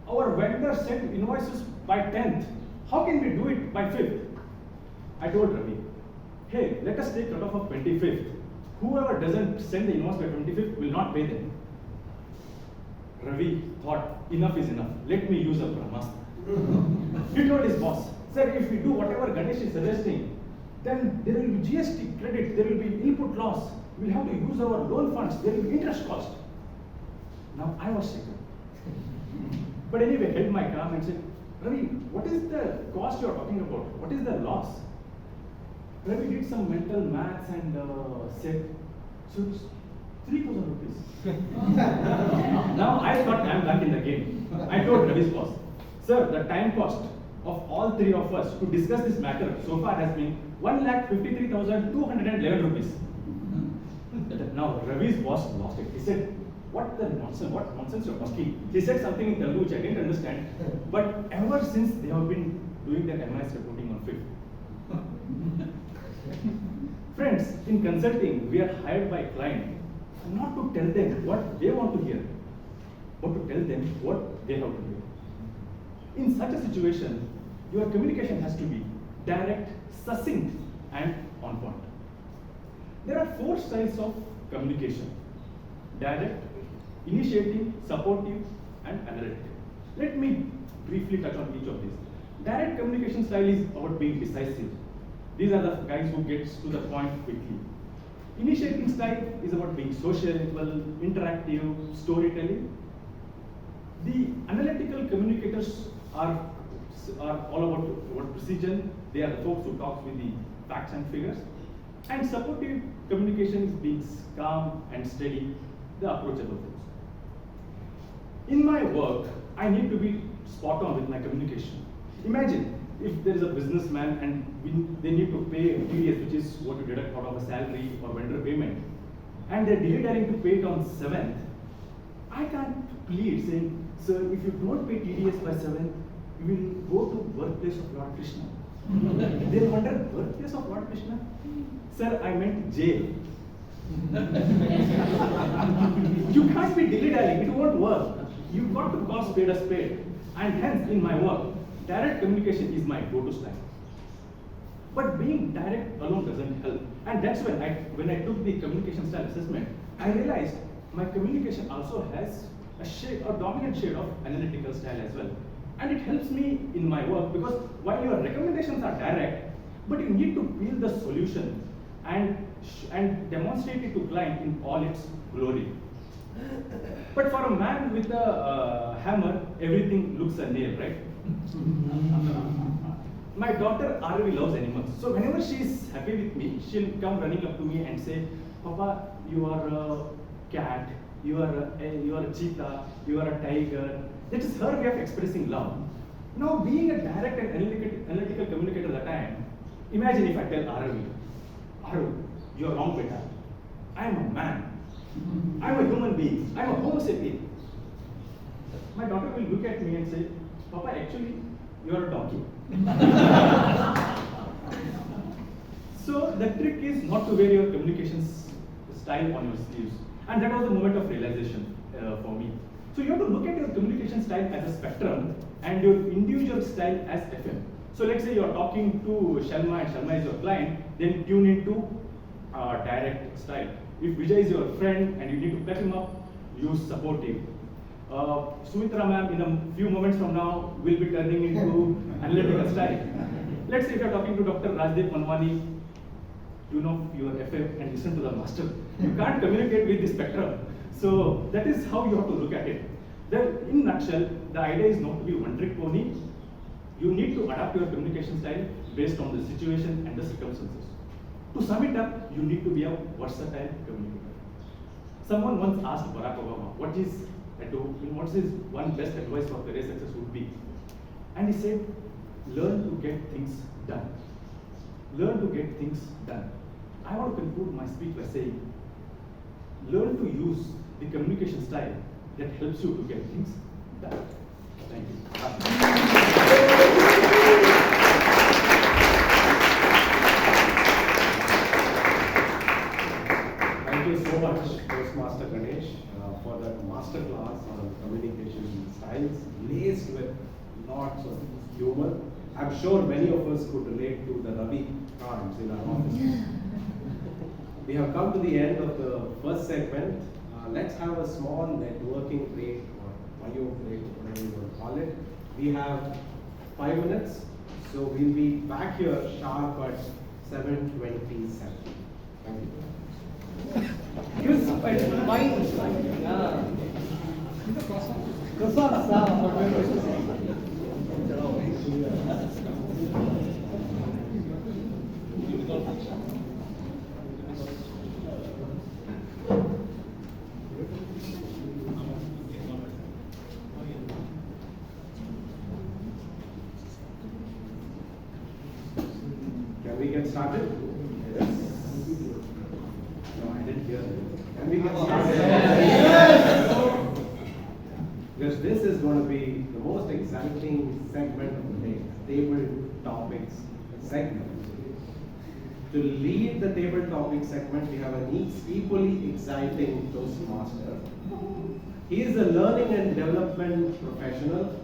our vendor sent invoices by 10th. How can we do it by 5th? I told Ravi, hey, let us take cutoff of 25th. Whoever doesn't send the invoice by 25th will not pay them. Ravi thought, enough is enough. Let me use a Brahmastra. He told his boss, sir, if we do whatever Ganesh is suggesting, then there will be GST credit, there will be input loss. We'll have to use our loan funds, there will be interest cost. Now I was shaken. But anyway, held my calm and said, Ravi, what is the cost you are talking about? What is the loss? Ravi did some mental maths and said, so it's 3,000 rupees. Now I thought I am back in the game. I told Ravi's boss, sir, the time cost of all three of us to discuss this matter so far has been 1,53,211 rupees. Now Ravi's boss lost it. He said, what nonsense you're talking? He said something in Telugu which I didn't understand, but ever since they have been doing their MIS reporting on 5th. Friends, in consulting, we are hired by client not to tell them what they want to hear, but to tell them what they have to hear. In such a situation, your communication has to be direct, succinct, and on point. There are 4 styles of communication: direct, initiating, supportive, and analytical. Let me briefly touch on each of these. Direct communication style is about being decisive. These are the guys who gets to the point quickly. Initiating style is about being sociable, interactive, storytelling. The analytical communicators are all about precision. They are the folks who talk with the facts and figures. And supportive communication is being calm and steady, the approachable folks. In my work, I need to be spot on with my communication. Imagine if there is a businessman and they need to pay TDS, which is what you deduct out of a salary or vendor payment, and they're delaying to pay it on 7th. I can't plead saying, sir, if you don't pay TDS by 7th, you will go to birthplace of Lord Krishna. They'll wonder, birthplace of Lord Krishna? Sir, I meant jail. You can't be dilly-dallying, it won't work. You've got to call spade a spade. And hence, in my work, direct communication is my go-to style. But being direct alone doesn't help. And that's when I took the communication style assessment, I realized my communication also has a dominant shade of analytical style as well. And it helps me in my work because while your recommendations are direct, but you need to peel the solution and demonstrate it to client in all its glory. But for a man with a hammer, everything looks a nail, right? My daughter Aravi loves animals. So whenever she is happy with me, she'll come running up to me and say, Papa, you are a cat, you are a cheetah, you are a tiger. That is her way of expressing love. Now, being a direct and analytical communicator at the time, imagine if I tell Arav, you are wrong, beta. I am a man. I am a human being. I am a homo sapien. My daughter will look at me and say, Papa, actually, you are a donkey. So the trick is not to wear your communication style on your sleeves. And that was the moment of realization for me. So you have to look at your communication style as a spectrum and your individual style as FM. So let's say you are talking to Sharma and Sharma is your client, then tune into direct style. If Vijay is your friend and you need to pep him up, use supportive. Sumitra ma'am in a few moments from now will be turning into analytical style. Let's say if you are talking to Dr. Rajdeep Manwani, tune off your FM and listen to the master. You can't communicate with the spectrum. So that is how you have to look at it. Then in nutshell, the idea is not to be one trick pony. You need to adapt your communication style based on the situation and the circumstances. To sum it up, you need to be a versatile communicator. Someone once asked Barack Obama, what is his one best advice for career success would be? And he said, learn to get things done. Learn to get things done. I want to conclude my speech by saying, learn to use the communication style that helps you to get things done. Thank you. Thank you so much, Toastmaster Ganesh, for that master class on communication styles, laced with lots of humor. I'm sure many of us could relate to the Ravi cards in our office. We have come to the end of the first segment. Let's have a small networking break or bio break, whatever you want to call it. We have 5 minutes, so we'll be back here sharp at 7:27. Thank you. Can we get started? Yes. No, I didn't hear it. Can we get started? Yes. Because this is going to be the most exciting segment of the day, table topics segment. To lead the table topic segment, we have an equally exciting Toastmaster. He is a learning and development professional.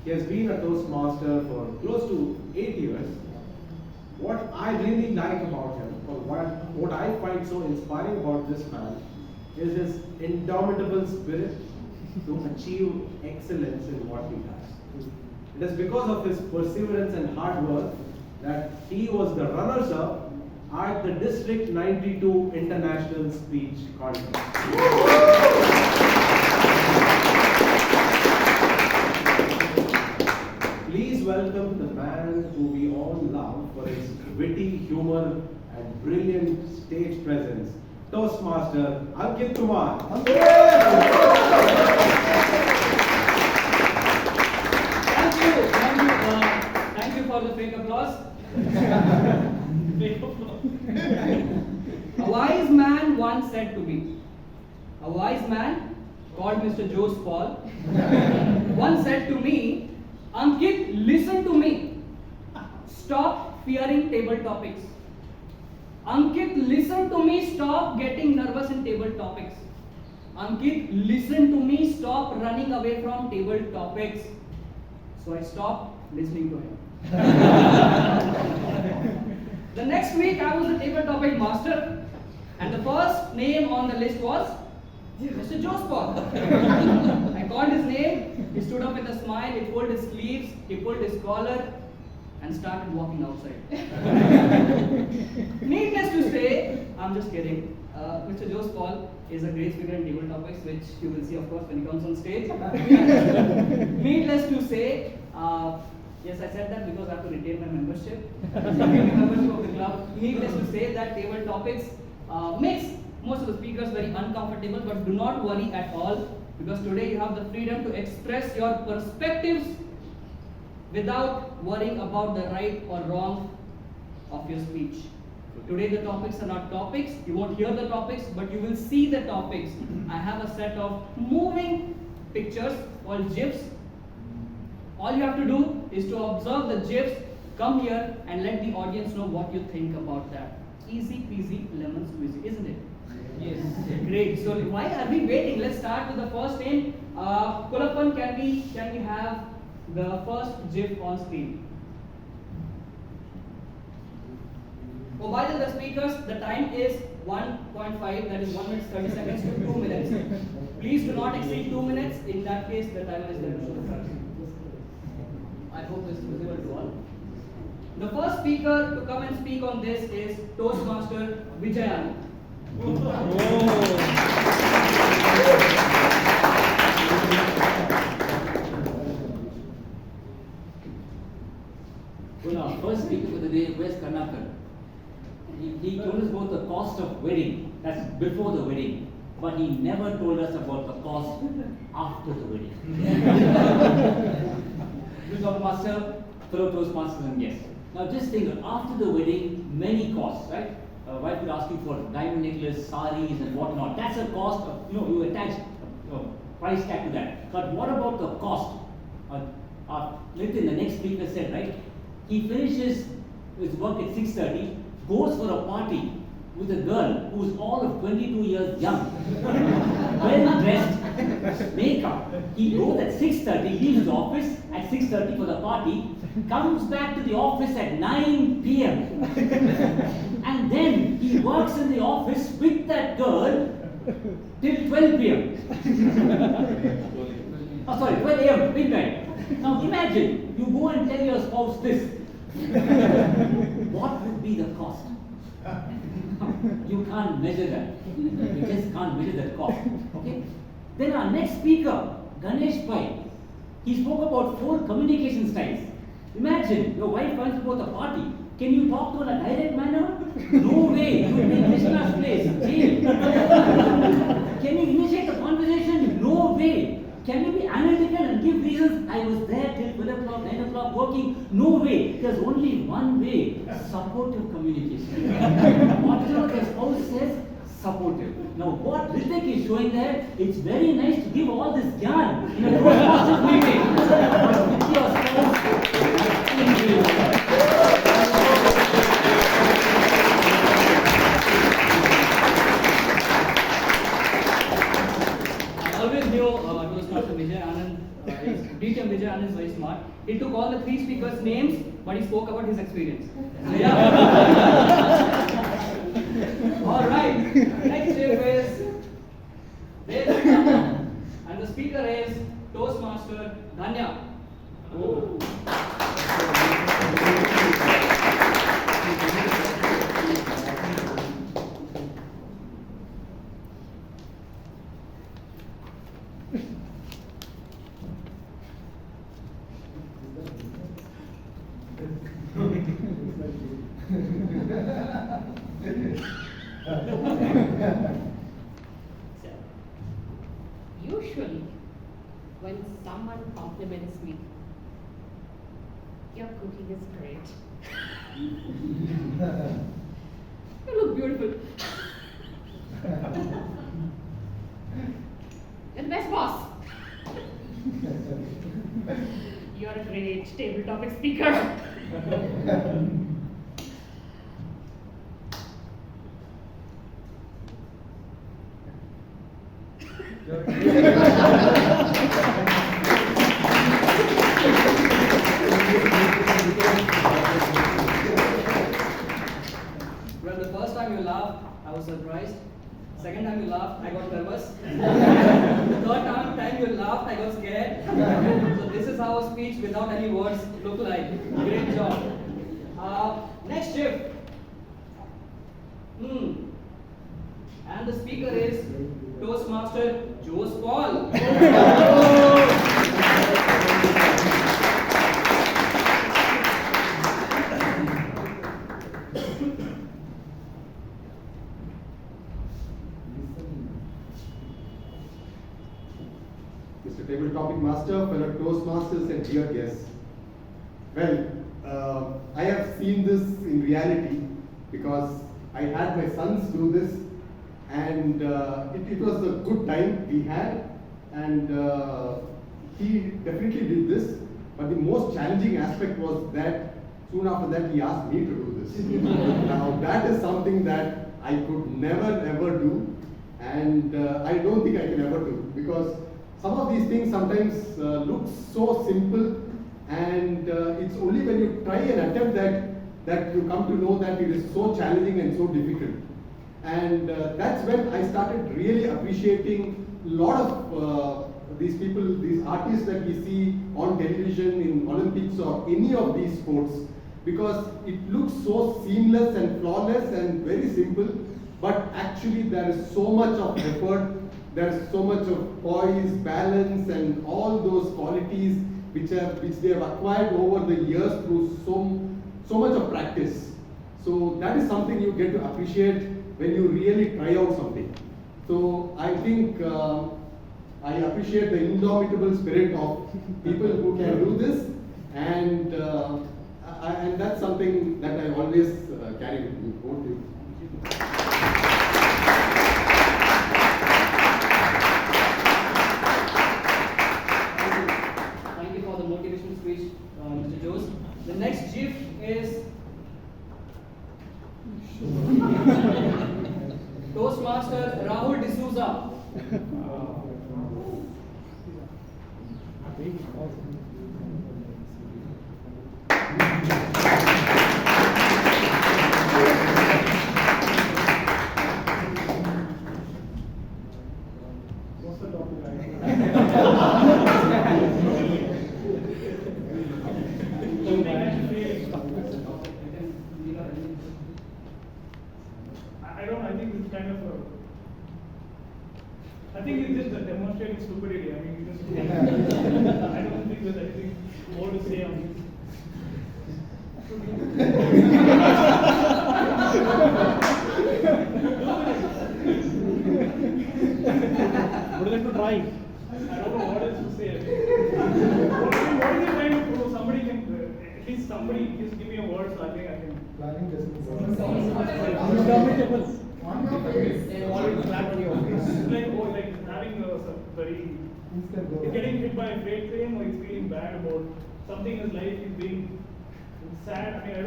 He has been a Toastmaster for close to 8 years. What I really like about him, or what I find so inspiring about this man, is his indomitable spirit to achieve excellence in what he does. It is because of his perseverance and hard work that he was the runners-up at the District 92 International Speech Contest. Please welcome the man who we all love for his witty humor and brilliant stage presence, Toastmaster Ankit Kumar. Thank you for the fake applause. A wise man once said to me, a wise man called Mr. Joseph Paul once said to me, Ankit, listen to me. Stop fearing table topics. Ankit, listen to me. Stop getting nervous in table topics. Ankit, listen to me. Stop running away from table topics. So I stopped listening to him. The next week I was a table topic master, and the first name on the list was Mr. Joseph Paul. I called his name, he stood up with a smile, he pulled his sleeves, he pulled his collar, and started walking outside. Needless to say, I'm just kidding. Mr. Joseph Paul is a great speaker in table topics, which you will see, of course, when he comes on stage. Needless to say, yes, I said that because I have to retain my membership. Membership of the club. Needless to say that table topics makes most of the speakers very uncomfortable, but do not worry at all, because today you have the freedom to express your perspectives without worrying about the right or wrong of your speech. Today the topics are not topics, you won't hear the topics, but you will see the topics. I have a set of moving pictures called GIFs. All you have to do is to observe the GIFs, come here and let the audience know what you think about that. Easy peasy lemon squeezy, isn't it? Yes. Great. So why are we waiting? Let's start with the first name. Kulappan, can we have the first GIF on screen? Oh, by the speakers, the time is 1.5, that is 1 minute 30 seconds to 2 minutes. Please do not exceed 2 minutes. In that case, the timer is there to show the stars. I hope this is visible to all. The first speaker to come and speak on this is Toastmaster Vijayan. Well, our first speaker for the day, where's Karnakar? He told us about the cost of wedding, that's before the wedding, but he never told us about the cost after the wedding. Toastmaster, fellow Toastmasters and guests. Now just think, after the wedding, many costs, right? Wife would ask you for diamond necklace, saris and whatnot. That's a cost of, you attach a price tag to that. But what about the cost? Linton, the next speaker said, right? He finishes his work at 6:30, goes for a party with a girl who's all of 22 years young, well dressed, makeup. He goes at 6:30, leaves his office at 6:30 for the party, comes back to the office at 9 p.m. and then he works in the office with that girl till 12 p.m. 12 a.m. midnight. Now imagine, you go and tell your spouse this. What would be the cost? You can't measure that. You just can't measure that cost. Okay? Then our next speaker, Ganesh Pai, he spoke about 4 communication styles. Imagine your wife finds about the party. Can you talk to her in a direct manner? No way. You will be in Krishna's place, jail. Can you initiate a conversation? No way. Can you be analytical and give reasons? I was there till 12 o'clock, 9 o'clock working. No way. There's only one way. Supportive communication. Whatever the spouse says, supportive. Now what Ritik is showing there, it's very nice to give all this yarn in a Toastmasters meeting. But with your spouse, I always knew Toastmaster Vijay Anand, DTM Vijay Anand is very smart. He took all the 3 speakers' names, but he spoke about his experience. So, yeah. All right. Next tip is and the speaker is Toastmaster Dhanya. Usually, when someone compliments me, your cooking is great. You look beautiful. You're the best boss. You're a great table topic speaker. Well, the first time you laughed, I was surprised. Second time you laughed, I got nervous. The third time you laughed, I got scared. So this is how a speech without any words look like. Great job. Next shift. And the speaker is Toastmaster Jose Paul. Master, fellow Toastmasters and dear guests. Well, I have seen this in reality because I had my sons do this, and it was a good time we had, and he definitely did this. But the most challenging aspect was that soon after that he asked me to do this. Now that is something that I could never ever do, and I don't think I can ever do, because some of these things sometimes look so simple, and it's only when you try and attempt that you come to know that it is so challenging and so difficult. And that's when I started really appreciating a lot of these people, these artists that we see on television, in Olympics or any of these sports, because it looks so seamless and flawless and very simple, but actually there is so much of effort, there is so much of poise, balance, and all those qualities which they have acquired over the years through so much of practice. So that is something you get to appreciate when you really try out something. So I think I appreciate the indomitable spirit of people who can do this, and that's something that I always carry with me. Over to you. Thank you for the motivational speech, Mr. Jose. The next GIF is Toastmaster Rahul D'Souza. I think it's kind of I think it's just demonstrating stupidity. I mean, I don't think there's anything more to say on this. Would you like to try? I don't know what else to say. What are they trying to prove? Somebody can, at least somebody just give me a word, so I think I can. Planning doesn't work. It's like having a very, he's getting hit by a freight train, or he's feeling bad about something in his life, he's being sad. I mean, I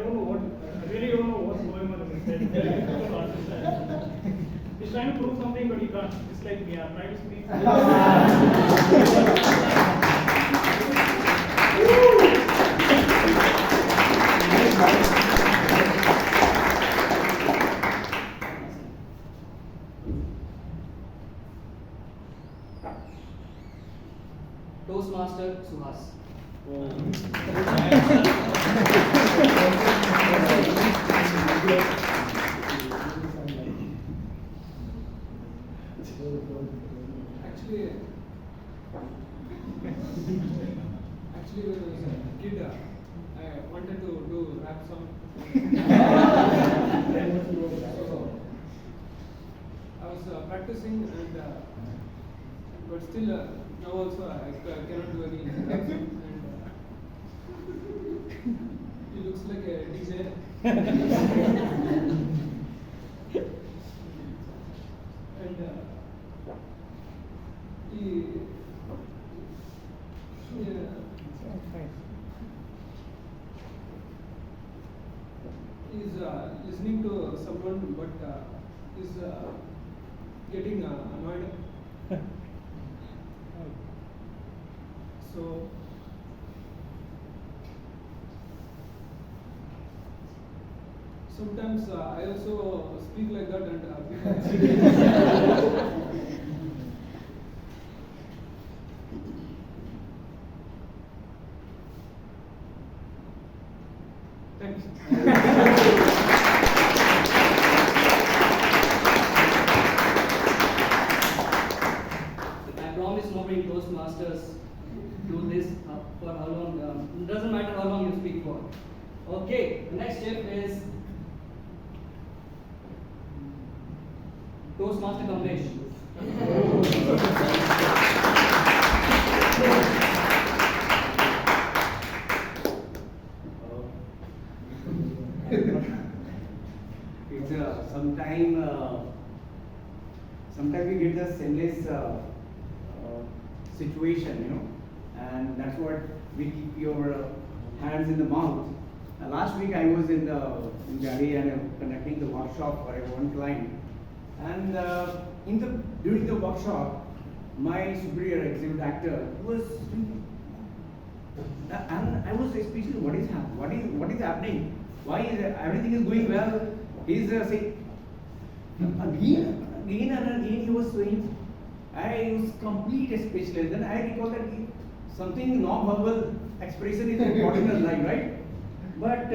really don't know what's going on in his head. It's very difficult to understand. He's trying to prove something, but he can't. It's like me, I'm trying to speak. Toastmaster Suhas. Actually, when I was a kid, I wanted to do rap song. So, I was practicing, and but still now also I cannot do any rap song. And he looks like a DJ. And he's listening to someone, but is getting annoyed. So sometimes I also speak like that, and thanks. I promise nobody Toastmasters do this for how long. It doesn't matter how long you speak for. Okay, the next step is Toastmaster Kamlesh. It's sometimes we get the endless situation, and that's what we keep your hands in the mouth. Last week I was in Delhi and conducting the workshop for one client, and during the workshop, my superior executive director was, and I was speechless. What is happening? What is happening? Why is everything is going well? He's saying again and again he was saying. I was complete speechless. Then I recall that something non-verbal expression is important in life, right? But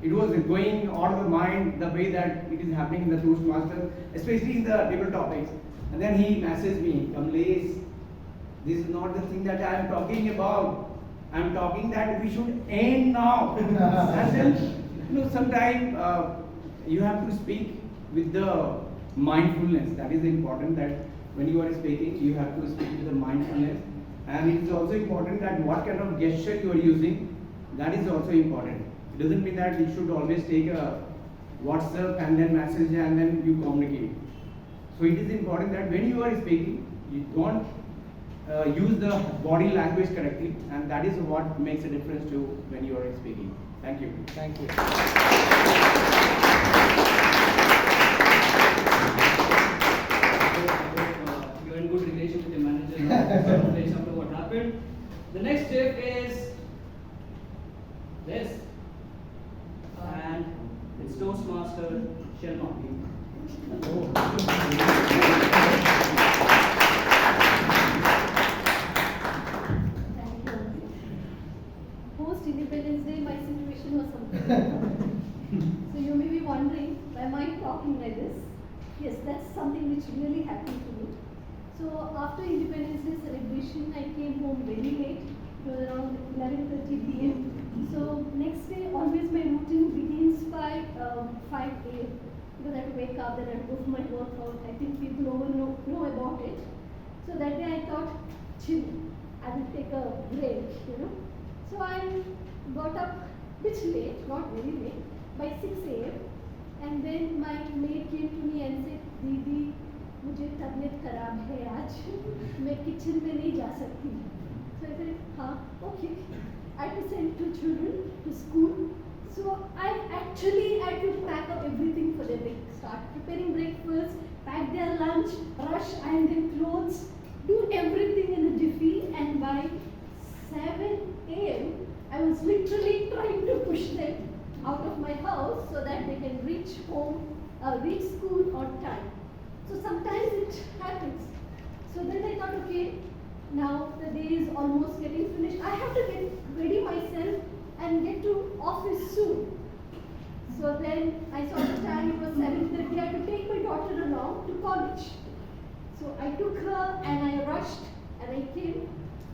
it was going out of the mind the way that it is happening in the Toastmasters, especially in the table topics. And then he messaged me, Kamlesh, this is not the thing that I am talking about. I am talking that we should end now. And then, sometimes you have to speak with the mindfulness. That is important, that when you are speaking, you have to speak with the mindfulness. And it is also important that what kind of gesture you are using, that is also important. It doesn't mean that you should always take a WhatsApp and then message and then you communicate. So it is important that when you are speaking, you don't use the body language correctly, and that is what makes a difference to when you are speaking. Thank you. Thank you. You're in good relation with your manager now. Based after what happened. The next step is this, and it's Toastmaster shall not be. Post Independence Day, my situation was something. So you may be wondering, why am I talking like this? Yes, that's something which really happened to me. So after Independence Day celebration, I came home very late. It was around 11:30 p.m. So next day, always my routine begins by 5 a.m. because I have to wake up, then I have to go for my workout. I think people over know about it. So that day I thought, chill, I will take a break. So I got up a bit late, not very late, by 6 a.m. And then my maid came to me and said, दीदी मुझे तबीयत खराब है आज, मैं kitchen में नहीं जा सकती. So I said, हाँ, okay. I had to send 2 children to school. So I actually had to pack up everything for them. Like start preparing breakfast, pack their lunch, rush, iron their clothes, do everything in a jiffy. And by 7 a.m., I was literally trying to push them out of my house so that they can reach home, reach school on time. So sometimes it happens. So then I thought, okay, now the day is almost getting finished. I have to get ready myself and get to office soon. So then I saw the time, it was 7:30. I had to take my daughter along to college. So I took her and I rushed and I came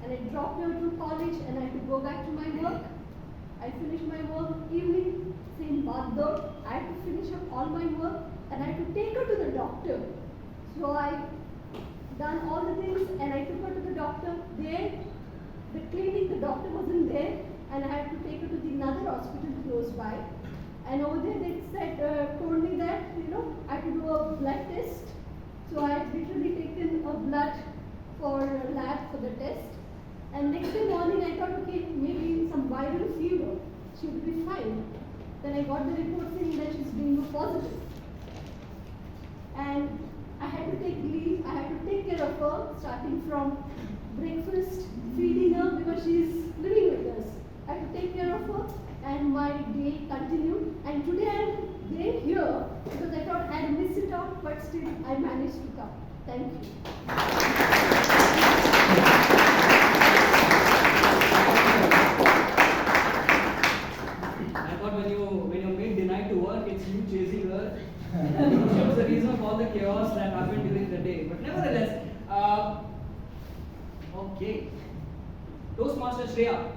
and I dropped her to college and I had to go back to my work. I finished my work evening, same bathroom. I had to finish up all my work and I had to take her to the doctor. So I done all the things and I took her to the doctor. There, the clinic, the doctor wasn't there and I had to take her to another hospital close by. And over there they said, told me that, I had to do a blood test. So I had literally taken a blood for a lab for the test. And next day morning I thought, okay, maybe some viral fever, she would be fine. Then I got the report saying that she's being positive. And I had to take leave, I had to take care of her, starting from breakfast, feeding her because she's living with us. I had to take care of her and my day continued. And today I'm here because I thought I'd miss it out, but still I managed to come. Thank you. I thought when your maid denied to work, it's you chasing her. It shows the reason of all the chaos that happened during the day. But nevertheless, okay. Toastmaster Shreya.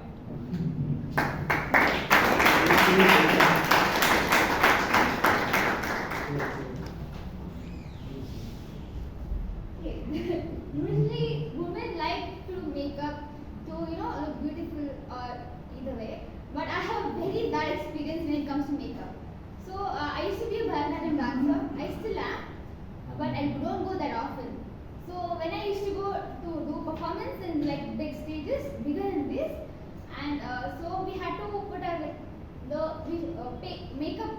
Okay. During very bad experience when it comes to makeup. So I used to be a Bharatanatyam dancer. I still am, but I don't go that often. So when I used to go to do performance in like big stages, bigger than this, and so we had to put our makeup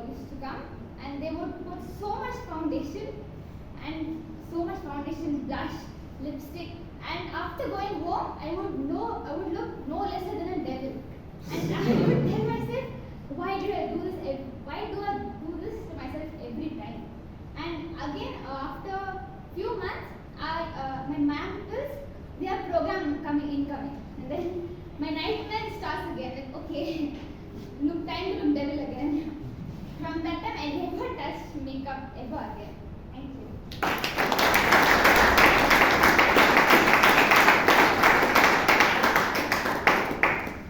used to come, and they would put so much foundation and so much foundation, blush, lipstick, and after going home, I would look no lesser than a devil. And I would tell myself, why did I do this? Why do I do this to myself every time? And again, after few months, my ma'am tells their program incoming, and then my nightmare starts again. Like, okay, time to look devil again. From that time, I never touched makeup ever again. Thank you.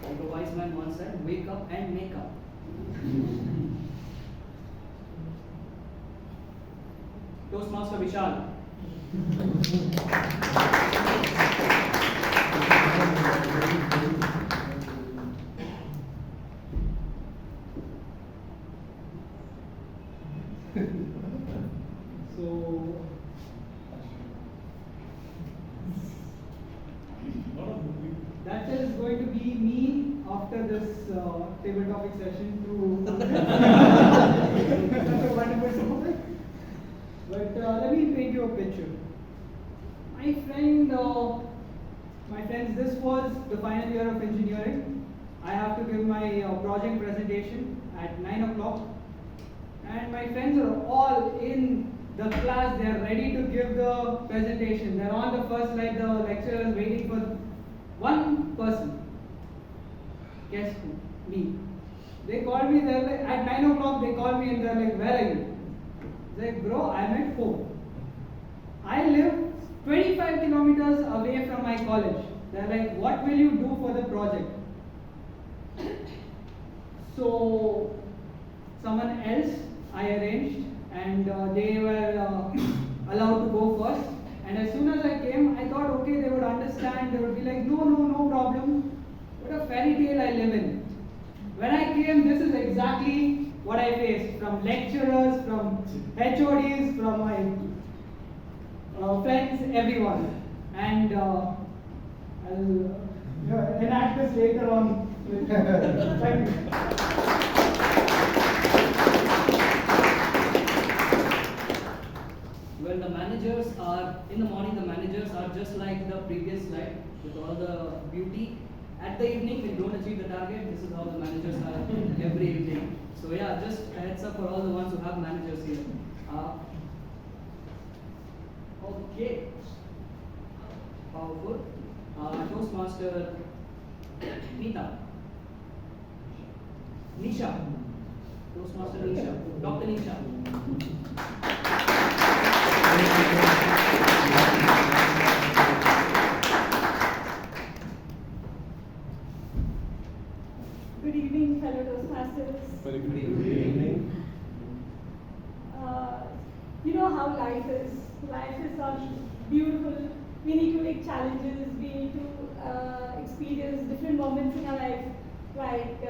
Like a wise man once said, wake up and make up. Toastmaster Vishal. That is going to be me after this table topic session to such a wonderful topic. But let me paint you a picture. My friends, this was the final year of engineering. I have to give my project presentation at 9 o'clock. And my friends are all in the class, they are ready to give the presentation. They're on the first slide, the lecturer is waiting for one person. Guess who? Me. They called me, they're like, at 9 o'clock they called me and they're like, where are you? Like, bro, I'm at home. I live 25 kilometers away from my college. They're like, what will you do for the project? So, someone else I arranged, and they were allowed to go first. And as soon as I came, I thought, okay, they would understand. They would be like, no problem. What a fairy tale I live in. When I came, this is exactly what I faced from lecturers, from HODs, from my friends, everyone. And I'll enact this later on. Thank you. Well, the managers are, in the morning the managers are just like the previous slide with all the beauty. At the evening, we don't achieve the target. This is how the managers are every evening. So yeah, just a heads up for all the ones who have managers here. Okay. Powerful. Toastmaster Nita. Nisha. Toastmaster Nisha. Dr. Nisha. Good evening, fellow Toastmasters. Very good evening. You know how life is. Life is such beautiful. We need to take challenges. We need to experience different moments in our life, like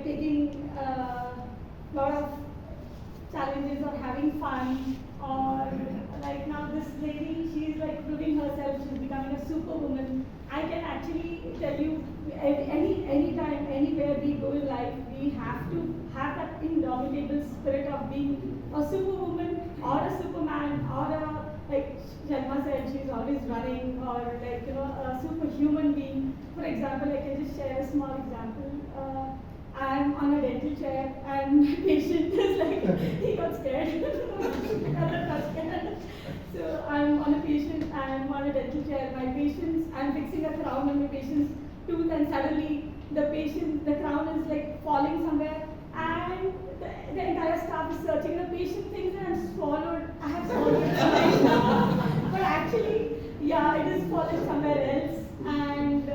taking a lot of challenges or having fun, or like now this lady, she's like proving herself, she's becoming a superwoman. I can actually tell you, any time, anywhere we go in life, we have to have that indomitable spirit of being a superwoman or a superman or a, like Sharma said, she's always running, or like, you know, a superhuman being. For example, I can just share a small example. I'm on a dental chair and my patient is like, he got scared. So I'm on a patient, I'm on a dental chair, my patient's, I'm fixing a crown on my patient's tooth, and suddenly the crown is like falling somewhere, and the entire staff is searching, and the patient thinks that I have swallowed it. But actually, yeah, it is falling somewhere else. And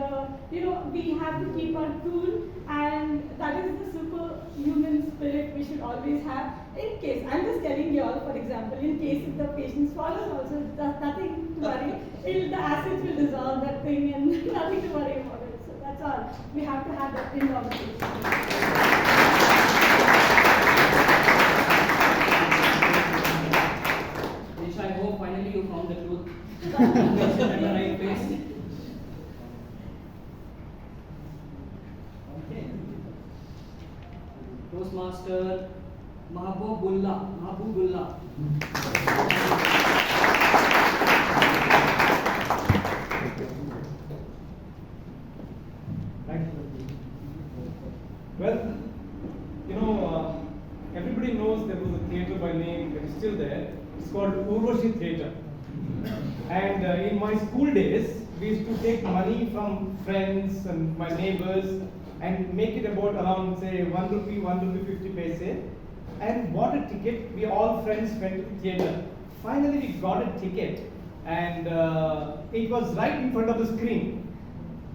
you know, we have to keep our cool, and that is the superhuman spirit we should always have. In case, I'm just telling you all, for example, in case if the patient swallows also, there's nothing to worry. The acids will dissolve that thing, and nothing to worry about it. So that's all. we have to have that indoor space. Which I hope finally you found the truth. At the right place. Okay. Toastmaster Mahabubullah. Well, everybody knows there was a theatre by name that is still there. It's called Urvashi Theatre. And in my school days, we used to take money from friends and my neighbors and make it about around, say, 1 rupee, 50 paise, and bought a ticket. We all friends went to the theatre. Finally, we got a ticket, and it was right in front of the screen.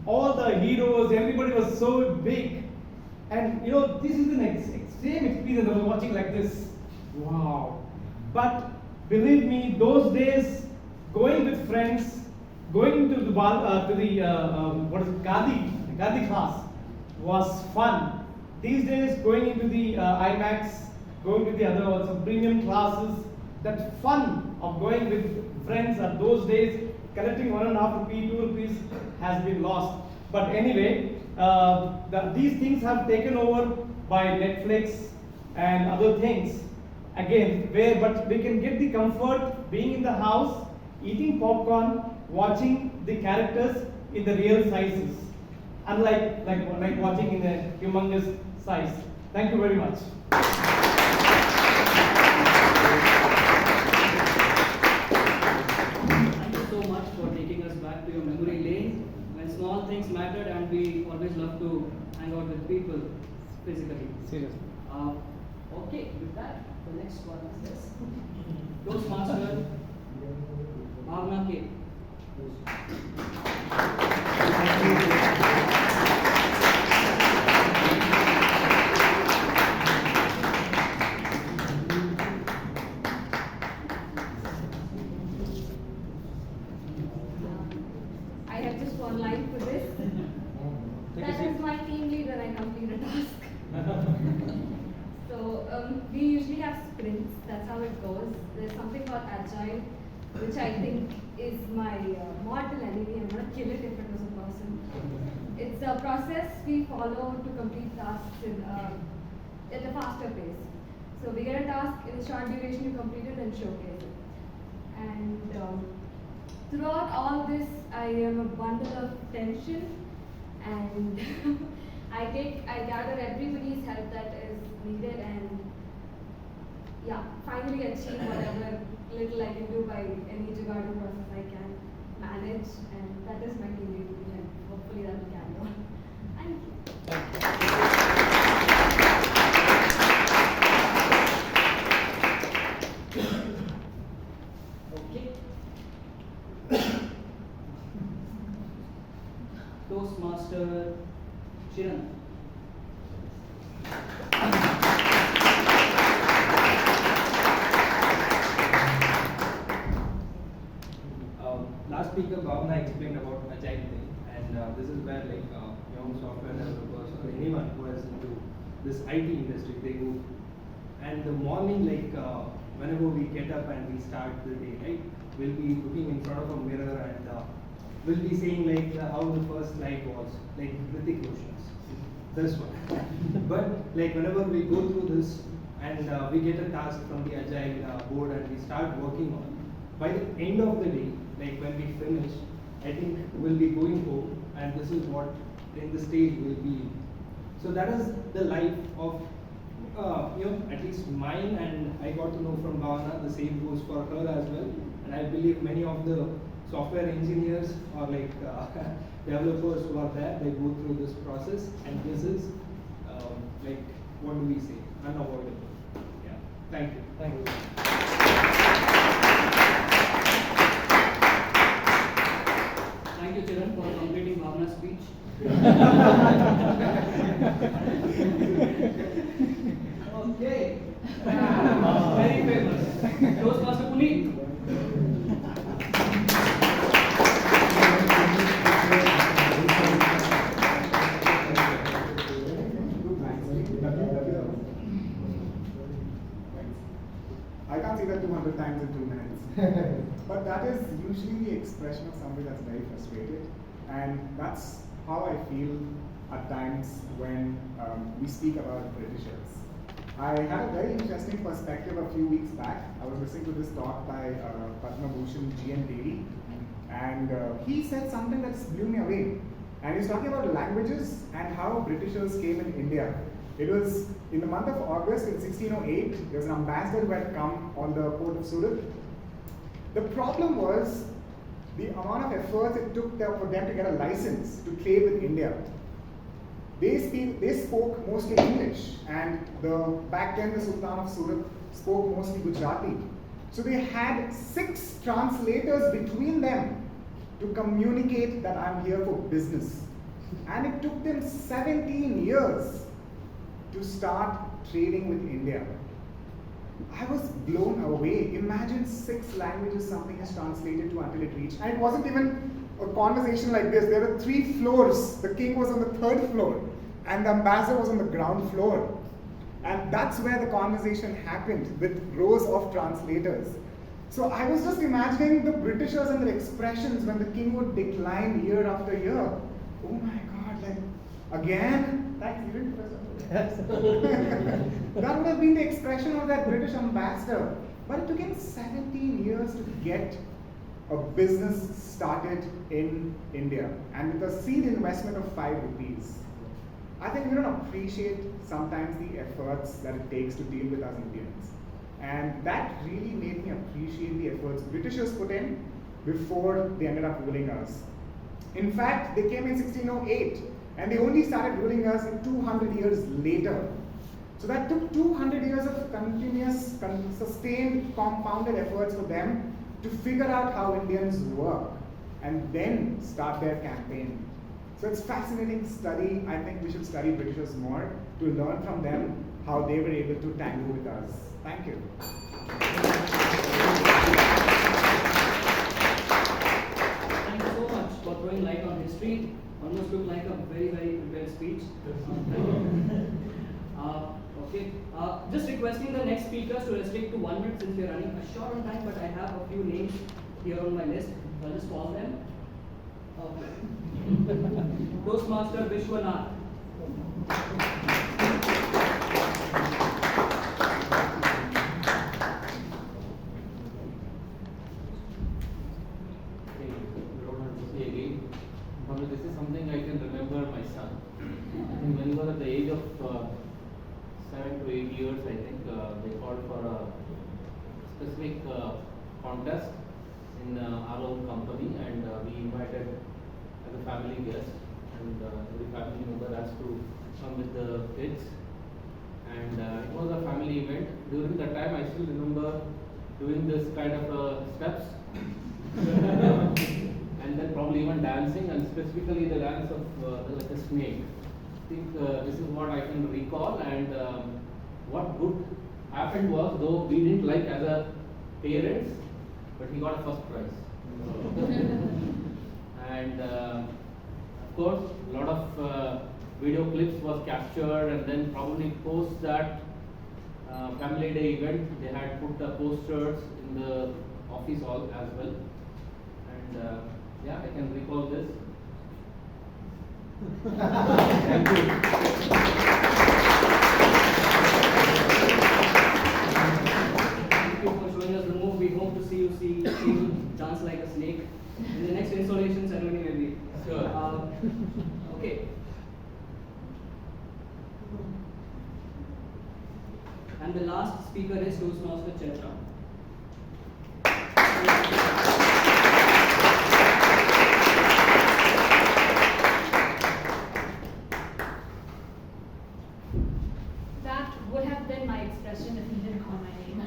All the heroes, everybody was so big. And this is an extreme experience. I was watching like this. Wow. But believe me, those days, going with friends, going to the Gandhi class was fun. These days, going into the IMAX, going to the other also premium classes, that fun of going with friends at those days, collecting 1.5 rupee, 2 rupees has been lost. But anyway, these things have taken over by Netflix and other things. Again, but we can get the comfort being in the house, eating popcorn, watching the characters in the real sizes, unlike like watching in a humongous size. Thank you very much. Thank you so much for taking us back to your memory lane when small things mattered, and we always love to hang out with people physically. Seriously. Okay, with that, the next one is this. Toastmaster Bhavna K. I have just one line for this. That is my team lead when I complete a task. So we usually have sprints. That's how it goes. There's something called agile, which I think is my mortal enemy. I'm gonna kill it if it was a person. It's a process we follow to complete tasks at a faster pace. So we get a task in a short duration, you complete it and showcase it. And throughout all this, I am a bundle of tension, and I gather everybody's help that is needed, and yeah, finally achieve whatever little I can do by any jugaadu process I can manage, and that is my team lead, and hopefully that will carry on. Thank you. Toastmaster Chiran. Last speaker Bhavna explained about agile thing, and this is where young software developers or anyone who is into this IT industry, they go. And the morning, whenever we get up and we start the day, right, we'll be looking in front of a mirror and we'll be saying how the first slide was, like Hrithik Roshan's, this one. But whenever we go through this and we get a task from the agile board and we start working on, by the end of the day, when we finish, I think we'll be going home, and this is what in the stage will be. So that is the life of at least mine, and I got to know from Bhavana, the same goes for her as well. And I believe many of the software engineers or developers who are there, they go through this process, and this is what do we say, unavoidable. Yeah. Thank you. Thank you. Thank you, Chiran, for completing Bhavna's speech. Okay. Very famous. Toastmaster Puneet. say that 200 times in 2 minutes. But that is usually the expression of somebody that's very frustrated. And that's how I feel at times when we speak about Britishers. I had a very interesting perspective a few weeks back. I was listening to this talk by Padma Bhushan G.N. Devi, and he said something that blew me away. And he's talking about languages and how Britishers came in India. It was in the month of August in 1608, there was an ambassador who had come on the port of Surat. The problem was the amount of effort it took for them to get a license to trade with India. They spoke mostly English, and back then the Sultan of Surat spoke mostly Gujarati. So they had 6 translators between them to communicate that I'm here for business. And it took them 17 years to start trading with India. I was blown away. Imagine 6 languages something is translated to until it reached. And it wasn't even a conversation like this. There were 3 floors. The king was on the 3rd floor, and the ambassador was on the ground floor. And that's where the conversation happened, with rows of translators. So I was just imagining the Britishers and their expressions when the king would decline year after year. Oh my God, like, again? Thanks, you didn't press that would have been the expression of that British ambassador. But it took him 17 years to get a business started in India, and with a seed investment of 5 rupees. I think we don't appreciate sometimes the efforts that it takes to deal with us Indians. And that really made me appreciate the efforts Britishers put in before they ended up ruling us. In fact, they came in 1608, and they only started ruling us 200 years later. So that took 200 years of continuous, sustained, compounded efforts for them to figure out how Indians work and then start their campaign. So it's fascinating study. I think we should study Britishers more to learn from them how they were able to tango with us. Thank you. Thank you so much for throwing light on history. Almost looked like a very, very prepared speech. Okay. Just requesting the next speakers to restrict to 1 minute since we are running short on time, but I have a few names here on my list. I'll just call them. Toastmaster Vishwanath. This is something I can remember my son. When he was at the age of 7 to 8 years, I think, they called for a specific contest in our own company, and we invited as a family guest, and every family member has to come with the kids, and it was a family event. During that time, I still remember doing this kind of steps and then probably even dancing, and specifically the dance of like a snake. I think this is what I can recall, and what good happened was, though we didn't like as a parents, but he got a first prize. And of course, a lot of video clips was captured, and then probably post that family day event, they had put the posters in the office hall as well. And yeah, I can recall this. Thank you. Thank you for showing us the move. We hope to see you dance like a snake in the next installation ceremony, maybe. Sure. Okay. And the last speaker is Toastmaster Chaitra. That would have been my expression if he didn't call my name.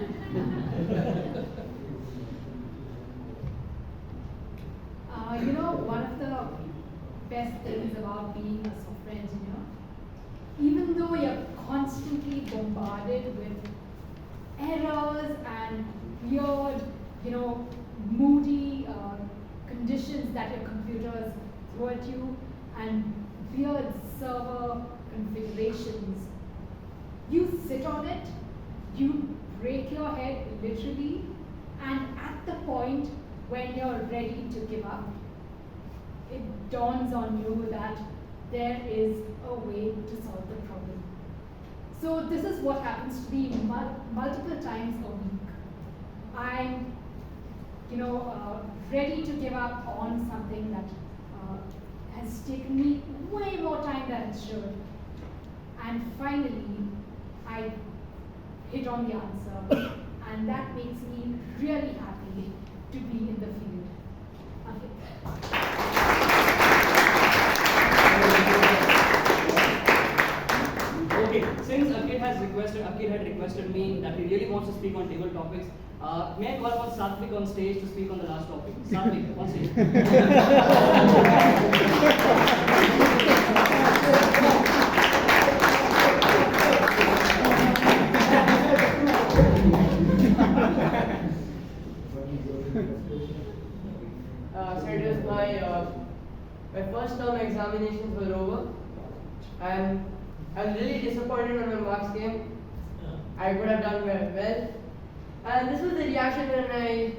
You know, one of the best things about being a software engineer, even though you're constantly bombarded with errors and weird, moody conditions that your computers throw at you, and weird server configurations, you sit on it, you break your head literally, and at the point when you're ready to give up, it dawns on you that there is a way to solve the problem. So this is what happens to me multiple times a week. I'm, ready to give up on something that has taken me way more time than it should. And finally, I hit on the answer, and that makes me really happy to be in the field. Okay, since Akid had requested me that he really wants to speak on table topics, may I call upon Satvik on stage to speak on the last topic? Satvik, on stage. So it was my first term examinations were over, and I was really disappointed when my marks came. I could have done well, and this was the reaction when I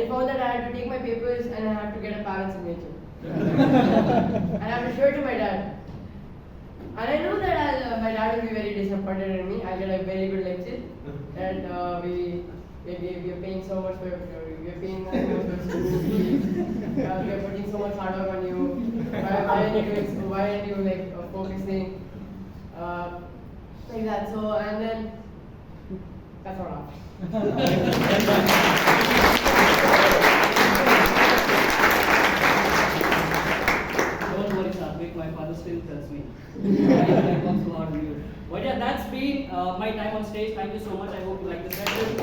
found that I had to take my papers and I had to get a parent's signature. And I have to show it to my dad. And I know that my dad will be very disappointed in me. I'll get a very good lecture, and we are paying so much for we are paying so much for school fees. We are putting so much hard work on you. Why aren't you focusing like that? So and then that's all. Don't worry, Satvik, my father still tells me. I work so hard on you. But yeah, that's been my time on stage. Thank you so much. I hope you like this session.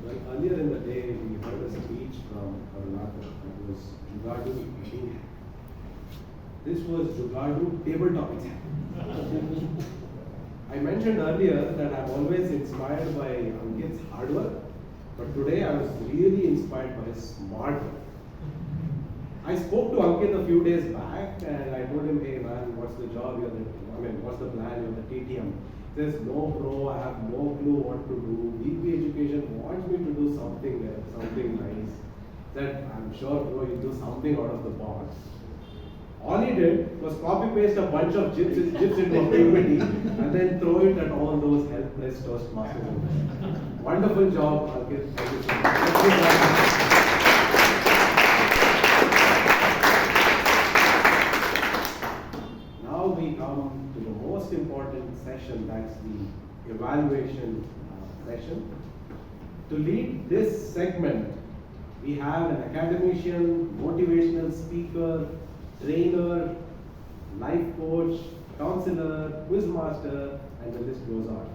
Well, earlier in the day, we heard a speech from Karnataka. That was Jugadu meeting. This was Jugadu table topics. I mentioned earlier that I'm always inspired by Ankit's hard work, but today I was really inspired by his smart work. I spoke to Ankit a few days back and I told him, hey man, what's the job you're what's the plan, you're the TTM. He says, no bro, I have no clue what to do. VP Education wants me to do something there, something nice. That I'm sure bro, you do something out of the box. All he did was copy paste a bunch of GIFs into a PPT and then throw it at all those helpless Toastmasters. Wonderful job, Ankit. Thank you so much. Now we come to the most important session, that's the evaluation session. To lead this segment, we have an academician, motivational speaker, trainer, life coach, counselor, quiz master, and the list goes on.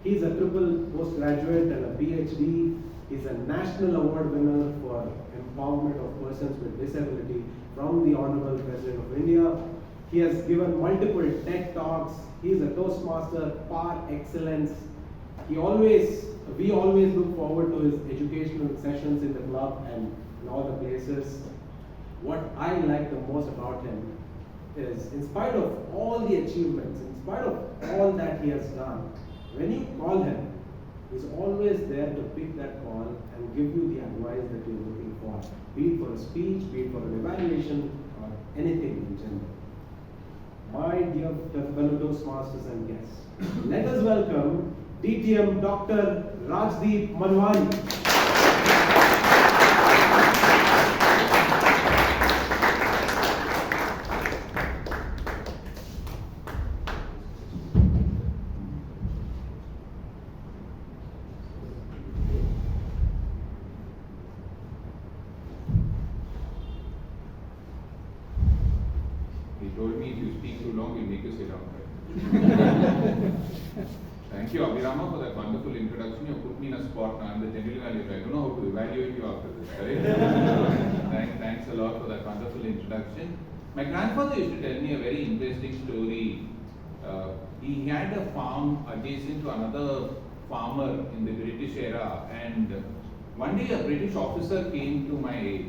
He's a triple postgraduate and a PhD. He's a national award winner for empowerment of persons with disability from the Honorable President of India. He has given multiple TED Talks. He is a Toastmaster par excellence. We always look forward to his educational sessions in the club and in all the places. What I like the most about him is, in spite of all the achievements, in spite of all that he has done, when you call him, he's always there to pick that call and give you the advice that you're looking for, be it for a speech, be it for an evaluation, or anything in general. My dear fellow Toastmasters and guests, let us welcome DTM Dr. Rajdeep Manwani. He told me if you speak too long, we'll make you sit down. Thank you, Abhirama, for that wonderful introduction. You put me in a spot now. I'm the general evaluator. I don't know how to evaluate you after this, correct? Thanks a lot for that wonderful introduction. My grandfather used to tell me a very interesting story. He had a farm adjacent to another farmer in the British era, and one day a British officer came to my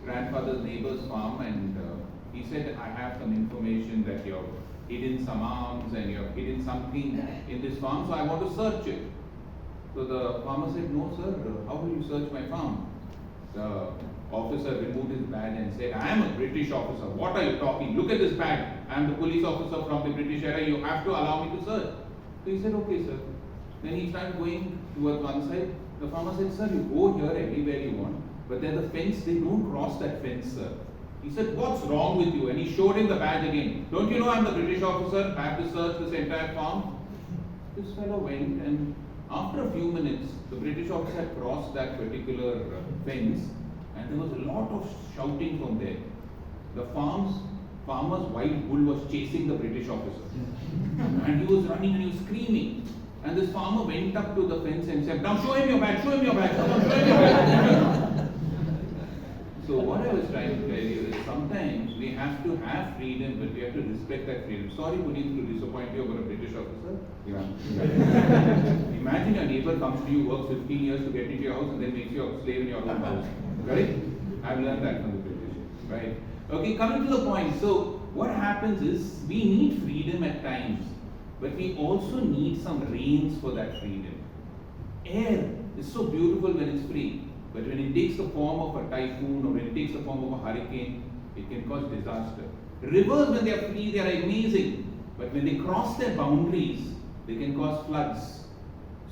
grandfather's neighbor's farm and He said, I have some information that you've hidden some arms and you've hidden something in this farm, so I want to search it. So the farmer said, no sir, how will you search my farm? The officer removed his badge and said, I am a British officer. What are you talking? Look at this badge. I am the police officer from the British era. You have to allow me to search. So he said, okay sir. Then he started going towards one side. The farmer said, sir, you go here everywhere you want. But then the fence, they don't cross that fence, sir. He said, what's wrong with you? And he showed him the badge again. Don't you know I'm the British officer? I have to search this entire farm. This fellow went, and after a few minutes, the British officer had crossed that particular fence, and there was a lot of shouting from there. The farmer's white bull was chasing the British officer. And he was running and he was screaming. And this farmer went up to the fence and said, now show him your badge, show him your badge, come on, show him your badge. So what I was trying to tell you is sometimes we have to have freedom, but we have to respect that freedom. Sorry, Puneet, to disappoint you about a British officer. Yeah. Imagine your neighbor comes to you, works 15 years to get into your house and then makes you a slave in your own house. Right? I've learned that from the British. Right? Okay, coming to the point. So what happens is we need freedom at times, but we also need some reins for that freedom. Air is so beautiful when it's free. But when it takes the form of a typhoon or when it takes the form of a hurricane, it can cause disaster. Rivers, when they are free, they are amazing. But when they cross their boundaries, they can cause floods.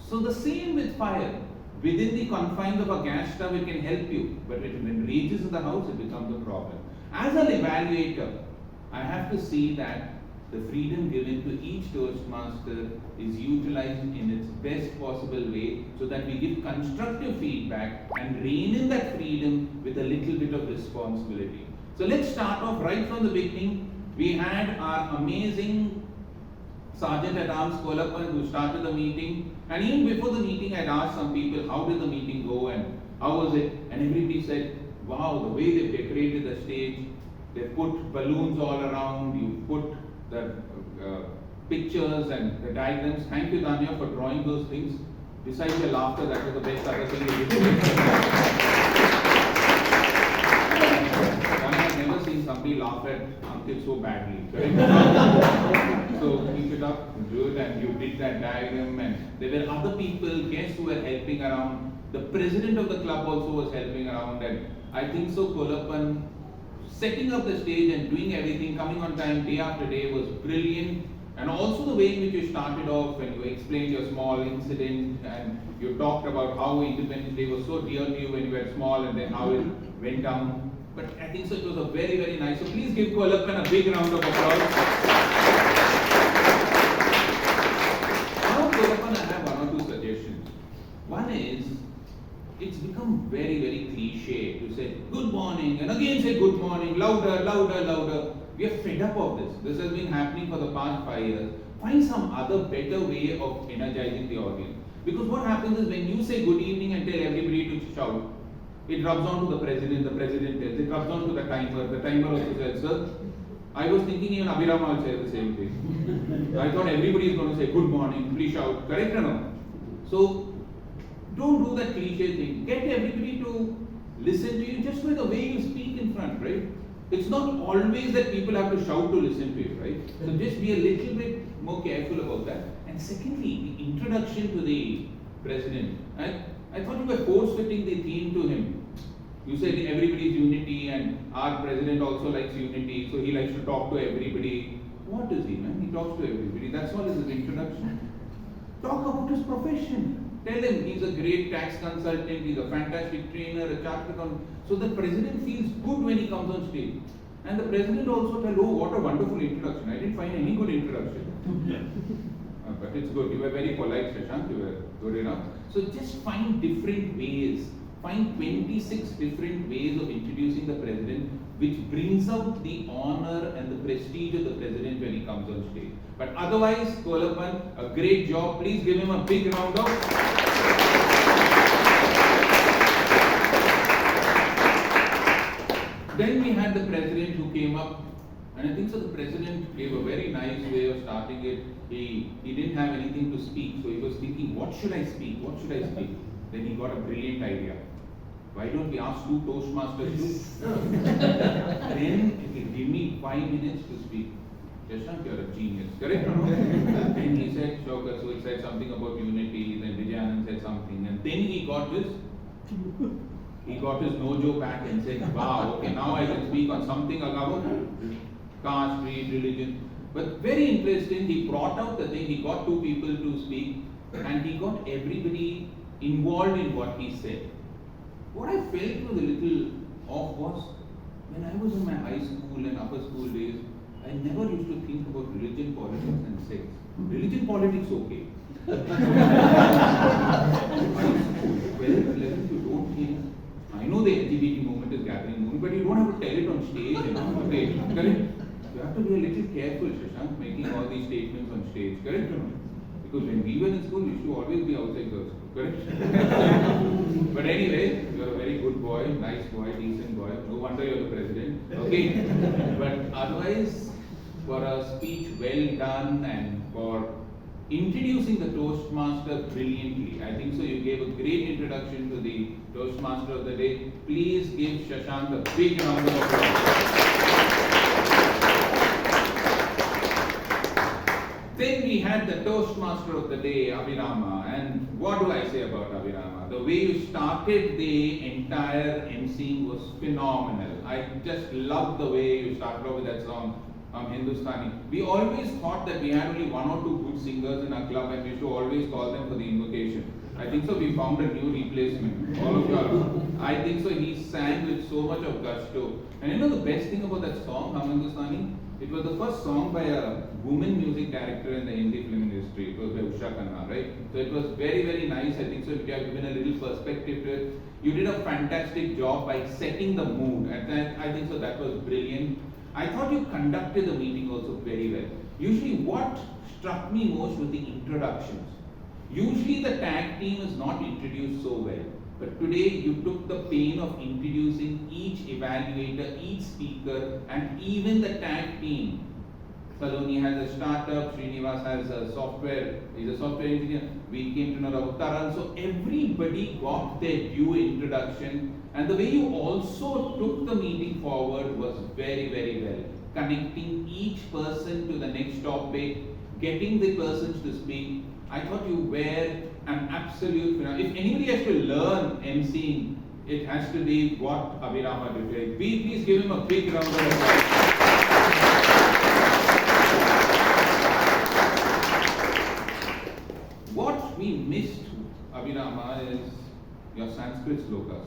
So the same with fire. Within the confines of a gas stove, it can help you. But when it rages in the house, it becomes a problem. As an evaluator, I have to see that the freedom given to each Toastmaster is utilized in its best possible way so that we give constructive feedback and rein in that freedom with a little bit of responsibility. So let's start off right from the beginning. We had our amazing Sergeant at Arms Kolappan who started the meeting, and even before the meeting I had asked some people how did the meeting go and how was it, and everybody said, wow, the way they decorated the stage, they put balloons all around, you put the pictures and the diagrams. Thank you, Tanya, for drawing those things. Besides your laughter, that was the best other thing you did. Tanya, I've never seen somebody laugh at Ankit so badly. Correct? So keep it up, do it, and you did that diagram, and there were other people, guests who were helping around. The president of the club also was helping around, and I think so Kolappan setting up the stage and doing everything, coming on time day after day was brilliant. And also the way in which you started off when you explained your small incident and you talked about how Independence Day was so dear to you when you were small and then how it went down. But I think so it was a very, very nice. So please give Kolappan a big round of applause. Now Kolappan, I have one or two suggestions. One is, it's become very, very cliche to say good morning and again say good morning, louder, louder, louder. We are fed up of this. This has been happening for the past 5 years. Find some other better way of energizing the audience. Because what happens is when you say good evening and tell everybody to shout, it rubs on to the president tells, it rubs on to the timer also says, sir, I was thinking even Abhirama will say the same thing. I thought everybody is going to say good morning, please shout, correct or no? So, don't do that cliche thing. Get everybody to listen to you just by the way you speak in front, right? It's not always that people have to shout to listen to you, right? So just be a little bit more careful about that. And secondly, the introduction to the president. I thought you were force-fitting the theme to him. You said everybody's unity and our president also likes unity, so he likes to talk to everybody. What is he, man? He talks to everybody. That's all is his introduction. Talk about his profession. Tell him he's a great tax consultant, he's a fantastic trainer, a chartered accountant. So the president feels good when he comes on stage. And the president also tells, oh, what a wonderful introduction. I didn't find any good introduction. But it's good. You were very polite, Shashank. You were good enough. So just find different ways. Find 26 different ways of introducing the president, which brings out the honor and the prestige of the president when he comes on stage. But otherwise, Kolappan, a great job. Please give him a big round of. Then we had the president who came up, and I think so the president gave a very nice way of starting it. He didn't have anything to speak, so he was thinking, what should I speak? What should I speak? Then he got a brilliant idea. Why why don't we ask 2 Toastmasters to? Then, okay, give me 5 minutes to speak. Shashank, you're a genius, correct or no? Then he said, Shaukat, so he said something about unity, then Vijayanand said something, and then he got his mojo back and said, wow, okay, now I can speak on something about caste, creed, religion. But very interesting, he brought out the thing, he got 2 people to speak, and he got everybody involved in what he said. What I felt was a little off was, when I was in my high school and upper school days, I never used to think about religion, politics and sex. Religion, politics, okay. High school, 12th, 11th, you don't think. I know the LGBT movement is gathering movement, but you don't have to tell it on stage, okay, correct? You have to be a little careful, Shashank, making all these statements on stage, correct or not? Because when we were in school, we used to always be outside girls' school, correct? But anyway, you're a very good boy, nice boy, decent boy. No wonder you're the president, okay? But otherwise, for a speech well done and for introducing the Toastmaster brilliantly, I think so you gave a great introduction to the Toastmaster of the day. Please give Shashank a big round of applause. Then we had the Toastmaster of the day, Abhirama, and what do I say about Abhirama? The way you started the entire emceeing was phenomenal. I just loved the way you started off with that song, Hindustani. We always thought that we had only 1 or 2 good singers in our club and we should always call them for the invocation. I think so we found a new replacement, all of y'all. I think so he sang with so much of gusto. And you know the best thing about that song, Hindustani? It was the first song by a woman music director in the Hindi film industry. It was by Usha Khanna, right? So it was very, very nice. I think so if you have given a little perspective to it. You did a fantastic job by setting the mood. And I think so that was brilliant. I thought you conducted the meeting also very well. Usually what struck me most was the introductions. Usually the tag team is not introduced so well. But today you took the pain of introducing each evaluator, each speaker, and even the tag team. Saloni has a startup, Srinivas has a software, he's a software engineer. We came to know about Taran. So everybody got their due introduction. And the way you also took the meeting forward was very, very well. Connecting each person to the next topic, getting the persons to speak. I thought you were an absolute, if anybody has to learn emceeing, it has to be what Abhirama did. Please give him a big round of applause. What we missed, Abhirama, is your Sanskrit slokas.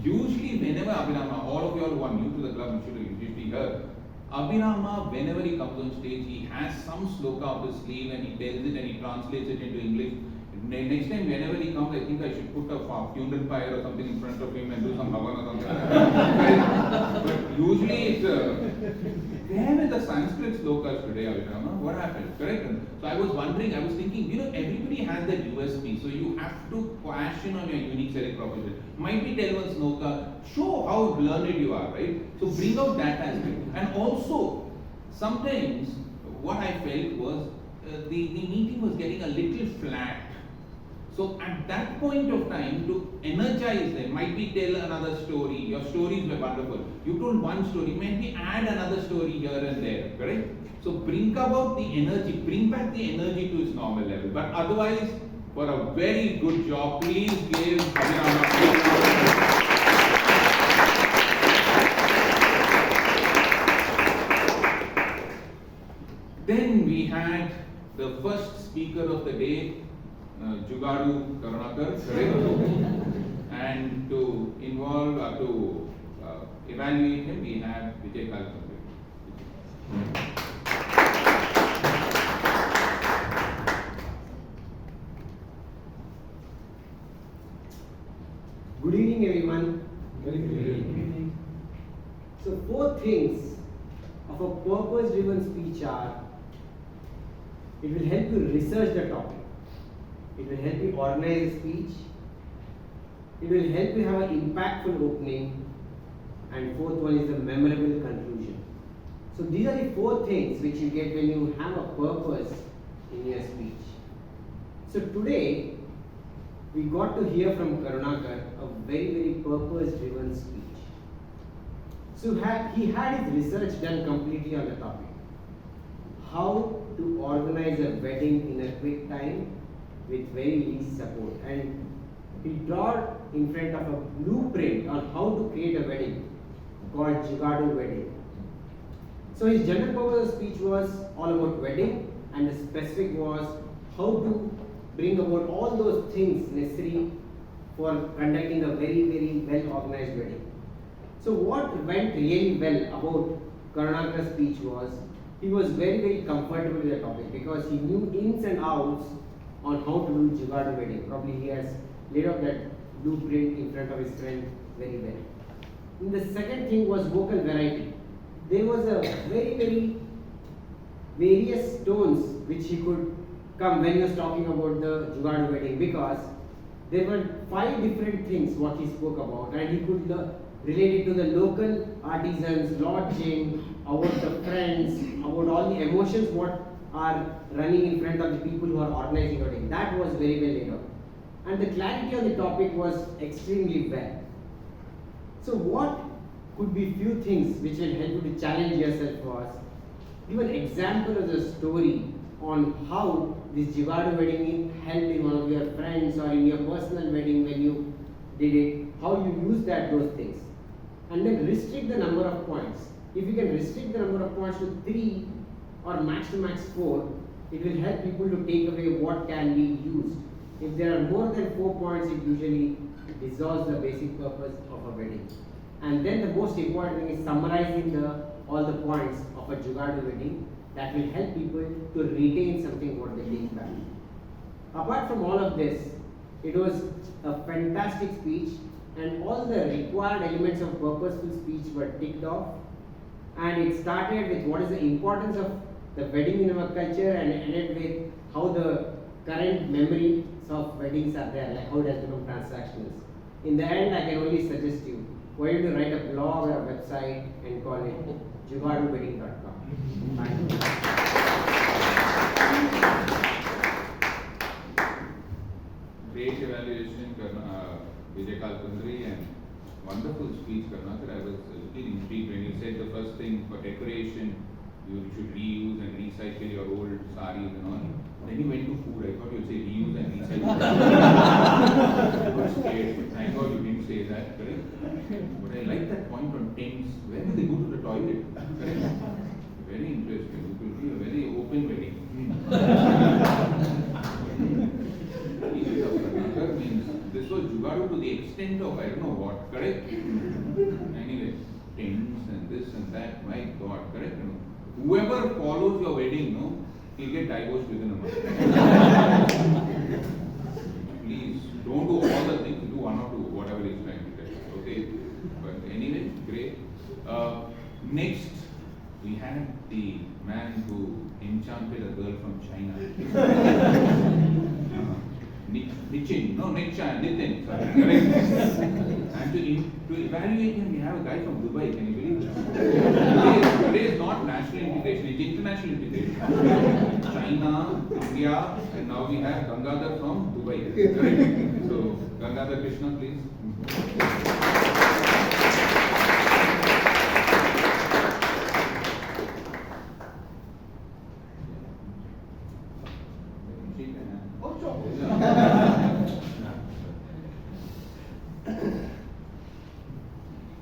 Usually whenever Abhirama, all of you all who are new to the club, you should usually hear, Abhirama, whenever he comes on stage, he has some sloka up his sleeve and he tells it and he translates it into English. Next time, whenever he comes, I think I should put a funeral pyre or something in front of him and do some havan or something. But usually it's where were the Sanskrit slokas today, Abhirama? What happened? Correct? So I was wondering, I was thinking, everybody has that USP, so you have to question on your unique selling proposition. Might be tell one sloka, show how learned you are, right? So bring out that aspect. And also, sometimes what I felt was the meeting was getting a little flat. So at that point of time, to energize them, might be tell another story. Your stories were wonderful. You told one story, maybe add another story here and there, correct? So bring about the energy, bring back the energy to its normal level. But otherwise, for a very good job, please give Abhirama a big round. Then we had the first speaker of the day, Jugadu Karunakar, correct? And to involve, to evaluate him, we have Vijay Kalpambe. Good evening, everyone. Very good evening. So, 4 things of a purpose-driven speech are: it will help you research the topic. It will help you organize a speech. It will help you have an impactful opening. And 4th one is a memorable conclusion. So these are the 4 things which you get when you have a purpose in your speech. So today, we got to hear from Karunakar a very, very purpose-driven speech. So he had his research done completely on the topic. How to organize a wedding in a quick time with very least support. And he drawn in front of a blueprint on how to create a wedding called Jugadu Wedding. So his general purpose of speech was all about wedding, and the specific was how to bring about all those things necessary for conducting a very, very well organized wedding. So what went really well about Karunakar's speech was he was very, very comfortable with the topic because he knew ins and outs on how to do Jugadu Wedding. Probably he has laid out that blueprint in front of his friend very well. And the second thing was vocal variety. There was a very, very various tones which he could come when he was talking about the Jugadu Wedding, because there were 5 different things what he spoke about, and he could relate it to the local artisans, lodging, about the friends, about all the emotions what are running in front of the people who are organizing a wedding. That was very well laid out. And the clarity on the topic was extremely well. So what could be few things which will help you to challenge yourself was give an example of the story on how this Jugadu wedding helped in one of your friends or in your personal wedding when you did it, how you used those things. And then restrict the number of points. If you can restrict the number of points to 3 or max to max 4, it will help people to take away what can be used. If there are more than 4 points, it usually dissolves the basic purpose of a wedding. And then the most important thing is summarizing all the points of a Jugadu wedding that will help people to retain something what they take back. Apart from all of this, it was a fantastic speech, and all the required elements of purposeful speech were ticked off. And it started with what is the importance of the wedding in our culture, and ended with how the current memories of weddings are there, like how it has become transactional. In the end, I can only suggest you, why don't you write a blog or a website and call it jugaduwedding.com. Thank you. Great evaluation, Vijay Kalpundri, and wonderful speech, Karunakar. I was a little intrigued when you said the first thing for decoration, you should reuse and recycle your old saris and all. Then you went to food. I thought you'd say reuse and recycle. I was scared. Thank God you didn't say that, correct? But I like that point on tents. Where do they go to the toilet? Correct? Very interesting. It will be a very open wedding. Means this was Jugadu to the extent of I don't know what, correct? Anyway, tents and this and that, my God, correct? Whoever follows your wedding, he'll get divorced within a month. Please, don't do all the things, do one or two, whatever is trying to tell, okay? But anyway, great. Next, we had the man who enchanted a girl from China. Nitin, sorry, correct. And to evaluate him, we have a guy from Dubai, can you believe that? Today is not national integration, it's international integration. China, India, and now we have Gangadhar from Dubai, correct? So, Gangadhar Krishna, please.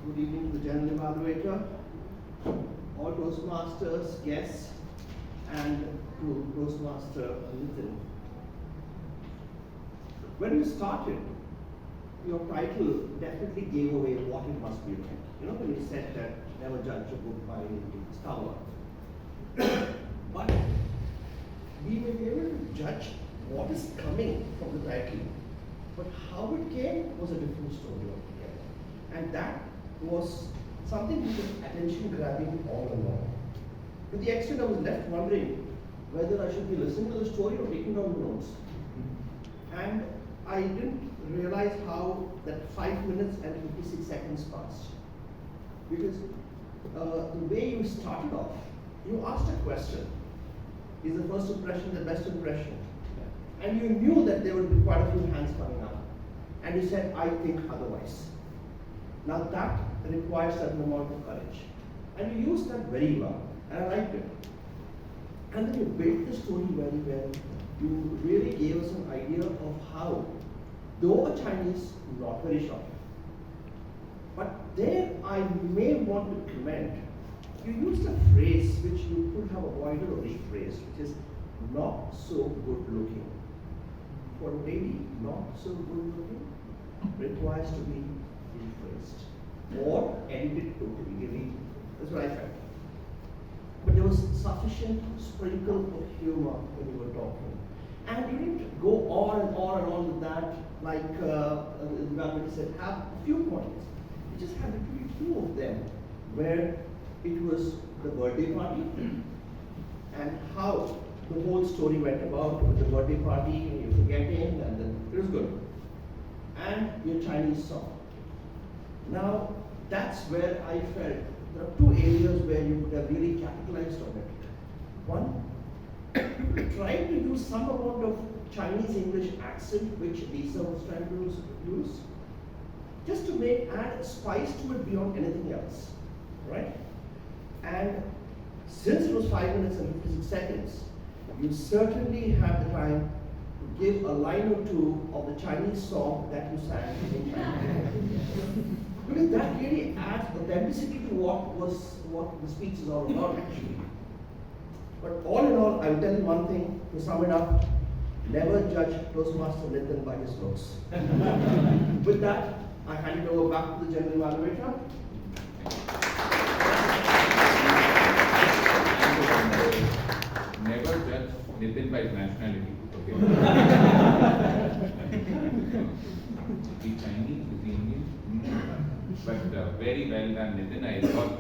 Good evening to the General Evaluator, all Toastmasters, guests, and to Toastmaster Nitin. When you started, your title definitely gave away what it must be like. When you said that never judge a book by its cover. But we may be able to judge what is coming from the title, but how it came was a different story altogether. And that was something which was attention grabbing all along. To the extent I was left wondering whether I should be listening to the story or taking down the notes. And I didn't realize how that 5 minutes and 56 seconds passed. Because the way you started off, you asked a question. Is the first impression the best impression? And you knew that there would be quite a few hands coming up. and you said, I think otherwise. Now that requires a certain amount of courage. And you used that very well, and I liked it. And then you built the story very well. You really gave us an idea of how, though a Chinese, not very short, but there I may want to comment, you used a phrase which you could have avoided or rephrased, which is not so good looking. For a lady, not so good looking requires to be rephrased or edited totally, deleted. That's what I felt. But there was sufficient sprinkle of humor when you were talking. And you didn't go on and on and on with that, like Bangalore said, have a few points. You just had literally two of them, where it was the birthday party and how the whole story went about with the birthday party and you forgetting, and then it was good. And your Chinese song. Now, that's where I felt there are two areas where you could have really capitalized on it. One, trying to use some amount of Chinese English accent, which Lisa was trying to use, just to add spice to it beyond anything else, right? And since it was 5 minutes and 56 seconds, you certainly had the time to give a line or two of the Chinese song that you sang in Chinese. Because that really adds authenticity to what the speech is all about, actually. But all in all, I will tell you one thing to sum it up: never judge Toastmaster Nitin by his looks. With that, I hand it over back to the general evaluator. Never judge Nitin by his nationality. Okay. Is he Chinese? Is he Indian? But very well done, Nitin. I thought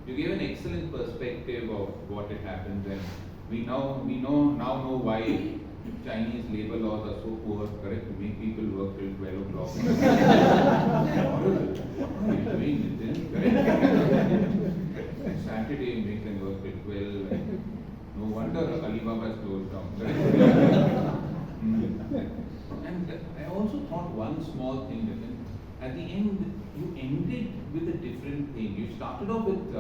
you gave an excellent perspective of what had happened, and we now know why Chinese labor laws are so poor, correct? To make people work till 12 o'clock. Horrible. What are you doing, Nitin? Correct? Saturday make them work till 12. And no wonder Alibaba is closed down. Correct? And I also thought one small thing, Nitin. At the end, you ended with a different thing. You started off with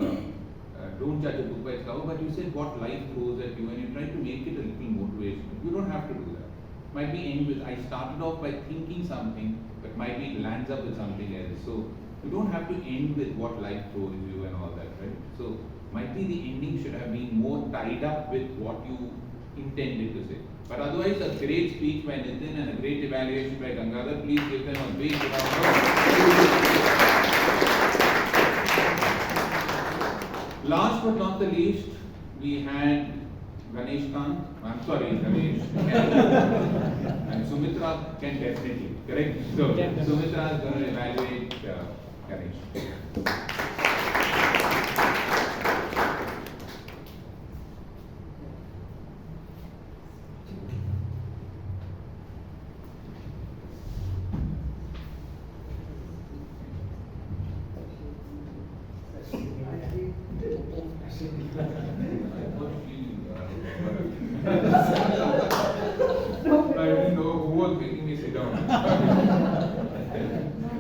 don't judge a book by its cover, but you said what life throws at you, and you tried to make it a little motivational. You don't have to do that. Might be end with, I started off by thinking something, but might be it lands up with something else. So you don't have to end with what life throws you and all that, right? So might be the ending should have been more tied up with what you intended to say. But otherwise, a great speech by Nitin and a great evaluation by Gangadhar. Please give them a big round of applause. Last but not the least, we had Ganesh. And Sumitra can definitely, correct? So, Sumitra is going to evaluate Ganesh. I didn't know who was making me sit down.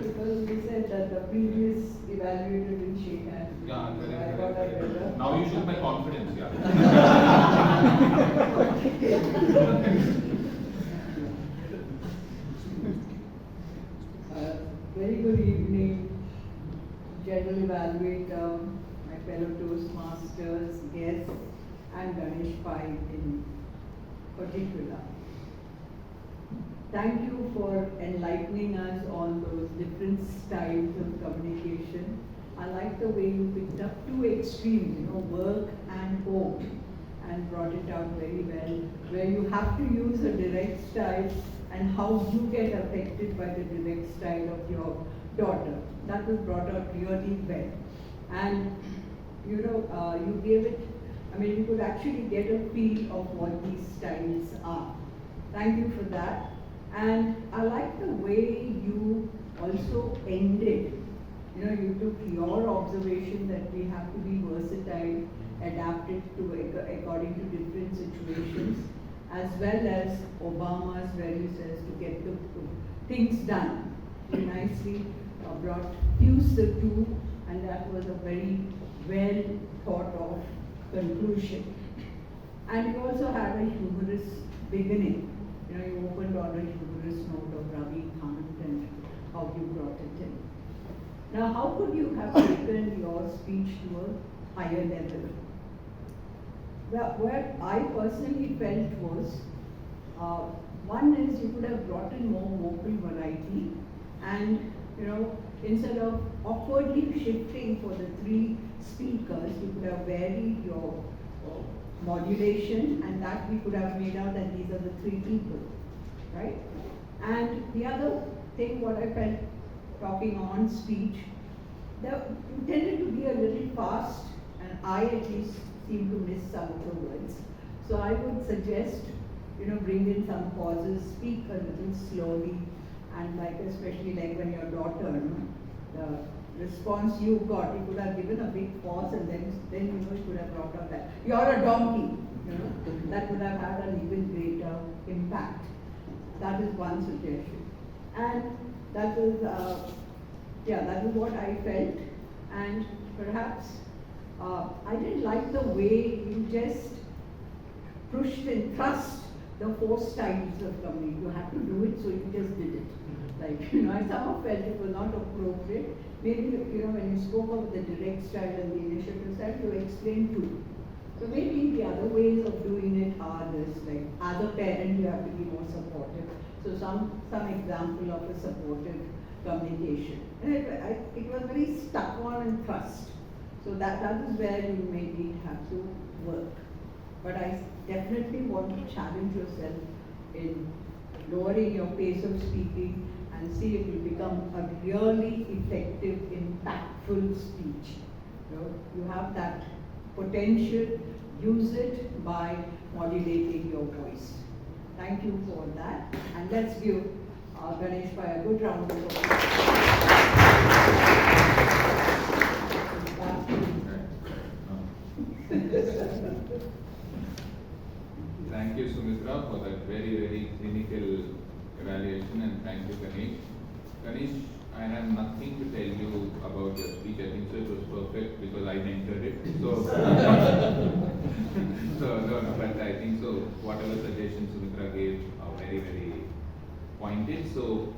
Because we said that the previous evaluator didn't shake hands. Yeah, I got that better. now you should my confidence, yeah. Very good evening, General Evaluator, my fellow Toastmasters, guests, and Ganesh Pai in particular. Thank you for enlightening us on those different styles of communication. I like the way you picked up two extremes, work and home, and brought it out very well, where you have to use a direct style and how you get affected by the direct style of your daughter. That was brought out really well. And you gave it, you could actually get a feel of what these styles are. Thank you for that. And I like the way you also ended. You took your observation that we have to be versatile, adapted to according to different situations, as well as Obama's where he says to get the things done. You nicely brought fused the two, and that was a very well thought of conclusion. And you also had a humorous beginning. You know, you opened on a humorous note of Ravi Kant and how you brought it in. Now, how could you have taken your speech to a higher level? Well, what I personally felt was, one is you could have brought in more vocal variety, and you know, instead of awkwardly shifting for the three speakers, you could have varied your modulation, and that we could have made out that these are the three people, right? And the other thing, what I felt talking on speech, you tended to be a little fast, and I at least seem to miss some of the words. So I would suggest, you know, bring in some pauses, speak a little slowly, and like especially like when your daughter, you know, the response you got, you could have given a big pause, and then you know, you could have brought up that you're a donkey, you know, that would have had an even greater impact. That is one suggestion, and that is that is what I felt, and perhaps I didn't like the way you just pushed and thrust the four styles of comedy. You had to do it, so you just did it. Like, you know, I somehow felt it was not appropriate. Maybe, you know, when you spoke of the direct style and the initiative style, you explained too. So maybe the other ways of doing it are this, like, as a parent, you have to be more supportive. So some example of a supportive communication. And it was very stuck on and thrust. So that is where you maybe have to work. But I definitely want to challenge yourself in lowering your pace of speaking and see if it will become a really effective, impactful speech. You have that potential, use it by modulating your voice. Thank you for that. And let's give Ganesh by a good round of applause. Thank you, Sumitra, for that very, very clinical evaluation, and thank you, Ganesh. Ganesh, I have nothing to tell you about your speech. I think so it was perfect because I mentored it. So, but I think so. Whatever suggestions Sumitra gave are very, very pointed. So,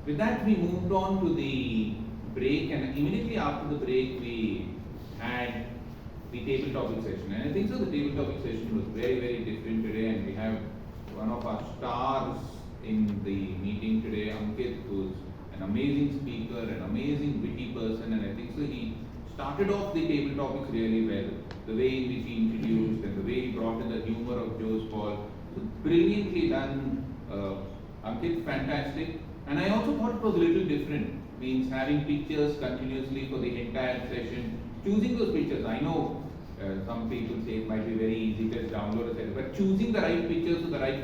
with that, we moved on to the break, and immediately after the break, we had the table topic session. And I think so the table topic session was very, very different today, and we have one of our stars in the meeting today, Ankit, who's an amazing speaker, an amazing witty person, and I think so he started off the table topics really well. The way in which he introduced and the way he brought in the humor of Joe's Paul. So brilliantly done, Ankit, fantastic. And I also thought it was a little different, means having pictures continuously for the entire session. Choosing those pictures, I know some people say it might be very easy, just download a set, but choosing the right pictures for the right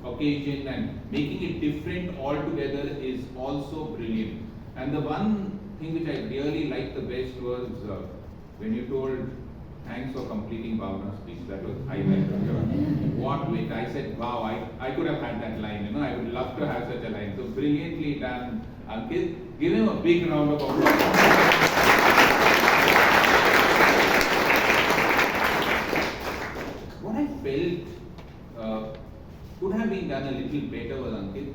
occasion and making it different altogether is also brilliant. And the one thing which I really liked the best was when you told, thanks for completing Bhavana's speech. That was highlight. What wit. I said, wow, I could have had that line, you know, I would love to have such a line. So brilliantly done, Ankit. Give him a big round of applause. What I felt could have been done a little better was, Ankit,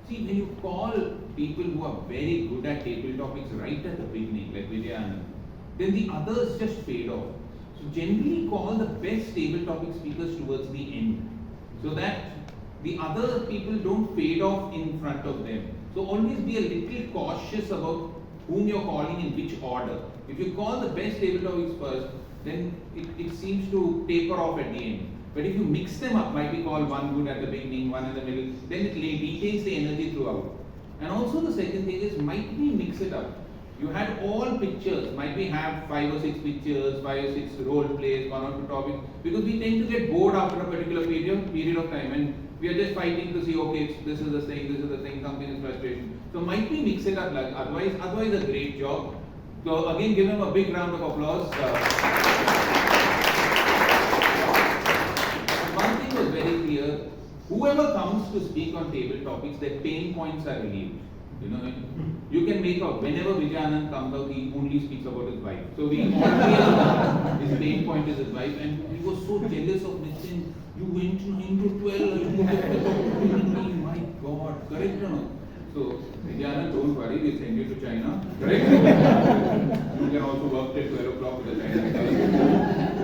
see, when you call people who are very good at table topics right at the beginning, like Vijayanand, then the others just fade off. So generally call the best table topic speakers towards the end, so that the other people don't fade off in front of them. So always be a little cautious about whom you're calling in which order. If you call the best table topics first, then it seems to taper off at the end. But if you mix them up, might be called one good at the beginning, one in the middle, then it retains the energy throughout. And also the second thing is, might be mix it up. You had all pictures, might be have 5 or 6 pictures, 5 or 6 role plays, 1 or 2 topics, because we tend to get bored after a particular period of time, and we are just fighting to see, okay, this is the thing, something is frustration. So might be mix it up, like otherwise a great job. So again, give him a big round of applause. One thing was very clear, whoever comes to speak on table topics, their pain points are relieved. You know, you can make out whenever Vijayanand comes out, he only speaks about his wife. So we always know his pain point is his wife, and he was so jealous of Nitin. You went 9 to 12, you kept talking to me, my God, correct or no? So Vijayanand, don't worry, we'll send you to China, correct? You can also work till 12 o'clock with the Chinese girl,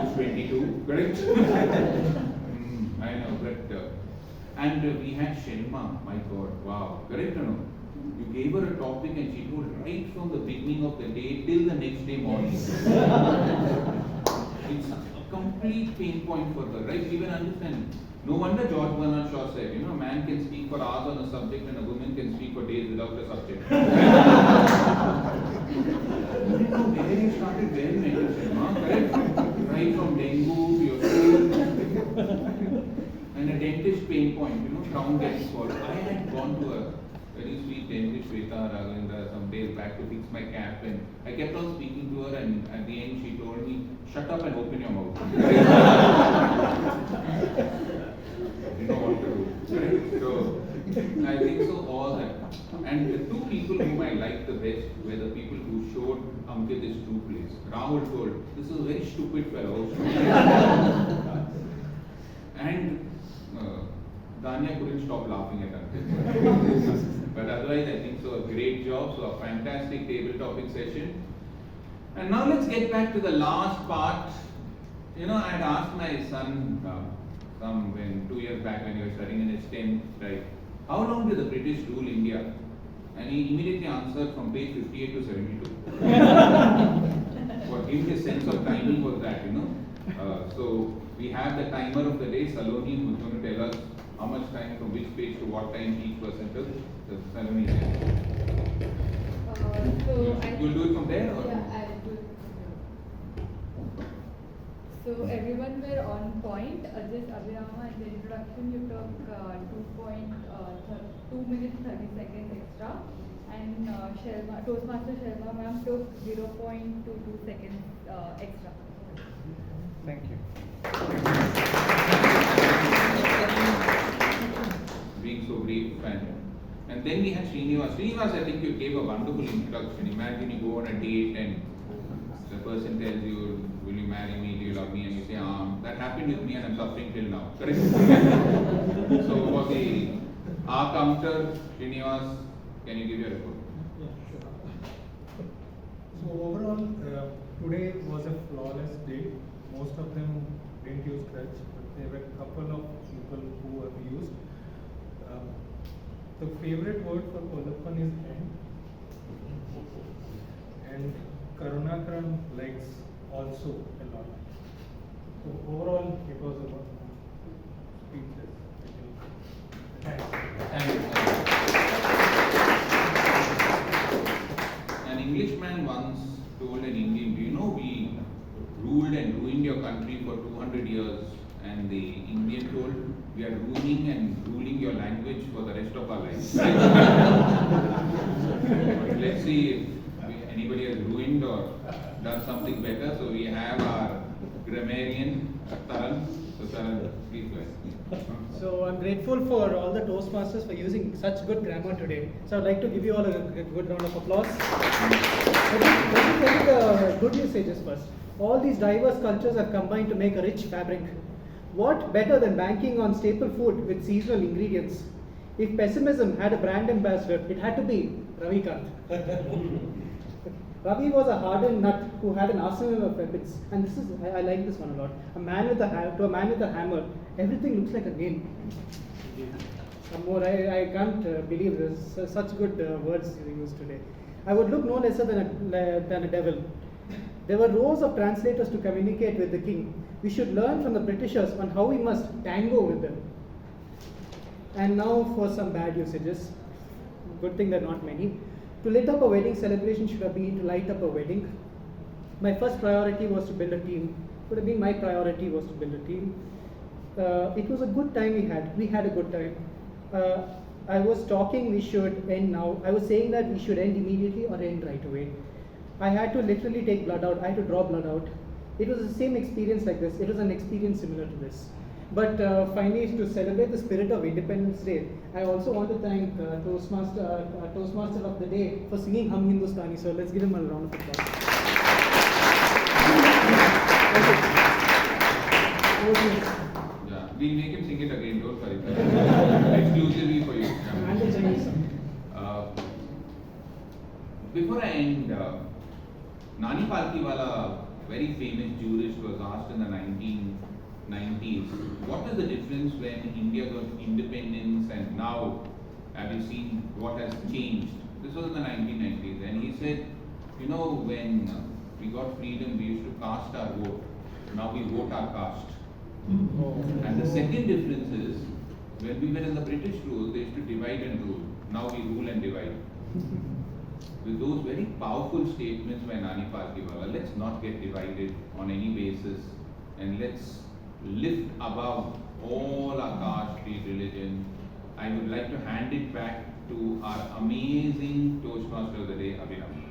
who's 22, correct? I know, but and we had Shelma, my God, wow, correct or no? You gave her a topic and she told right from the beginning of the day till the next day morning. It's a complete pain point for her, right? Even understand. No wonder George Bernard Shaw said, you know, a man can speak for hours on a subject and a woman can speak for days without a subject. You didn't know where you started, where you ended, Shelma, correct? Right from dengue to your school. And a dentist pain point, you know, crown gets swallowed. I had gone to a very sweet dentist, Shweta Raghavendra, some days back to fix my cap, and I kept on speaking to her, and at the end she told me, shut up and open your mouth. I didn't know what to do. Right? So I think so all that. And the two people whom I liked the best were the people who showed Ankit his true place. Rahul told, this is a very stupid fellow. And Danya couldn't stop laughing at Ankit. But otherwise, I think so a great job, so a fantastic table topic session. And now let's get back to the last part. You know, I had asked my son, when 2 years back when he was studying in his 10th, right, how long did the British rule India? And he immediately answered from page 58 to 72. What gave me a sense of timing was that, you know. So we have the timer of the day, Saloni, who's going to tell us how much time from which page to what time each person took. The Saloni is You'll do it from there? Or? Yeah, I'll do it from there. So everyone were on point. Just Abhirama, in the introduction you took 2 minutes 30 seconds extra, and Toastmaster Shelma ma'am took 0.22 seconds extra. Thank you. Being so brief, and then we had Srinivas. Srinivas, I think you gave a wonderful introduction. Imagine you go on a date and the person tells you, will you marry me, do you love me? And you say, that happened with me and I'm suffering till now. Correct? So for the counter, Srinivas, can you give your report? Yeah, sure. So overall, today was a flawless day. Most of them didn't use crutch, but there were a couple of people who have used. The favorite word for Kolappan is end. And Karunakaran likes also a lot. So overall, it was a speechless. An Englishman once told an Indian, do you know we ruled and ruined your country for 200 years, and the Indian told, we are ruining and ruling your language for the rest of our lives. But let's see if anybody has ruined or done something better. So we have our grammarian, Taran. So Taran, please go ahead. So I'm grateful for all the Toastmasters for using such good grammar today. So I'd like to give you all a good round of applause. Let me tell you the good usages first. All these diverse cultures have combined to make a rich fabric. What better than banking on staple food with seasonal ingredients? If pessimism had a brand ambassador, it had to be Ravi Kant. Ravi was a hardened nut who had an arsenal of weapons, and this is I like this one a lot. A man with a hammer, everything looks like a game. Some more, I can't believe this. Such good words you used today. I would look no lesser than a devil. There were rows of translators to communicate with the king. We should learn from the Britishers on how we must tango with them. And now for some bad usages. Good thing there are not many. To lit up a wedding celebration should have been to light up a wedding. My first priority was to build a team. Could have been my priority was to build a team. It was a good time we had. We had a good time. I was talking we should end now. I was saying that we should end immediately or end right away. I had to literally take blood out. I had to draw blood out. It was the same experience like this. It was an experience similar to this. But finally, to celebrate the spirit of Independence Day, I also want to thank Toastmaster of the Day for singing Hum Hindustani. So let's give him a round of applause. Yeah, we'll make him sing it again, don't worry. Exclusively for you. Yeah. And the Chinese song. Before I end, Nani Palkiwala, very famous jurist, was asked in the 1990s, what is the difference when India got independence and now have you seen what has changed? This was in the 1990s, and he said, you know, when we got freedom, we used to cast our vote. Now we vote our caste. And the second difference is, when we were in the British rule, they used to divide and rule. Now we rule and divide. With those very powerful statements by Nani Palkiwala, let's not get divided on any basis, and let's lift above all our caste, creed, religion. I would like to hand it back to our amazing Toastmaster of the Day, Abhiram.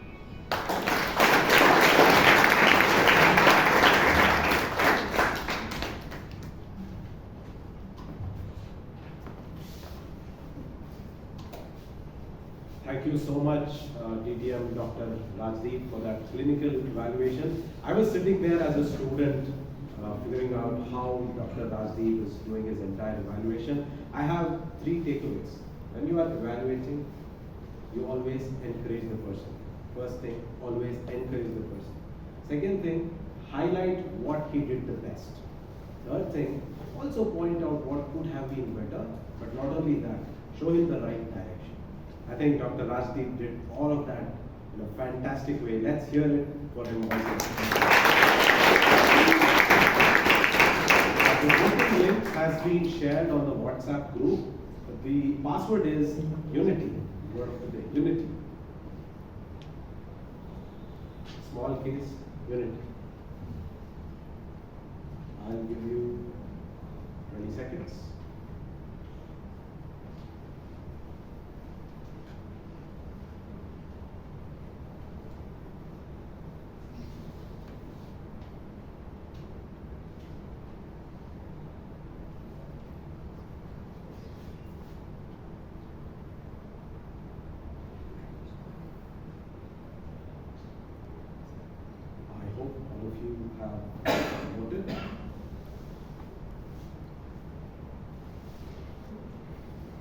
Thank you so much, DTM Dr. Rajdeep, for that clinical evaluation. I was sitting there as a student, figuring out how Dr. Rajdeep is doing his entire evaluation. I have 3 takeaways. When you are evaluating, you always encourage the person. First thing, always encourage the person. Second thing, highlight what he did the best. Third thing, also point out what could have been better, but not only that, show him the right direction. I think Dr. Rajdeep did all of that in a fantastic way. Let's hear it for him also. The voting link has been shared on the WhatsApp group. The password is unity. Word of the day, unity. Small case, unity. I'll give you 20 seconds. All of you have voted.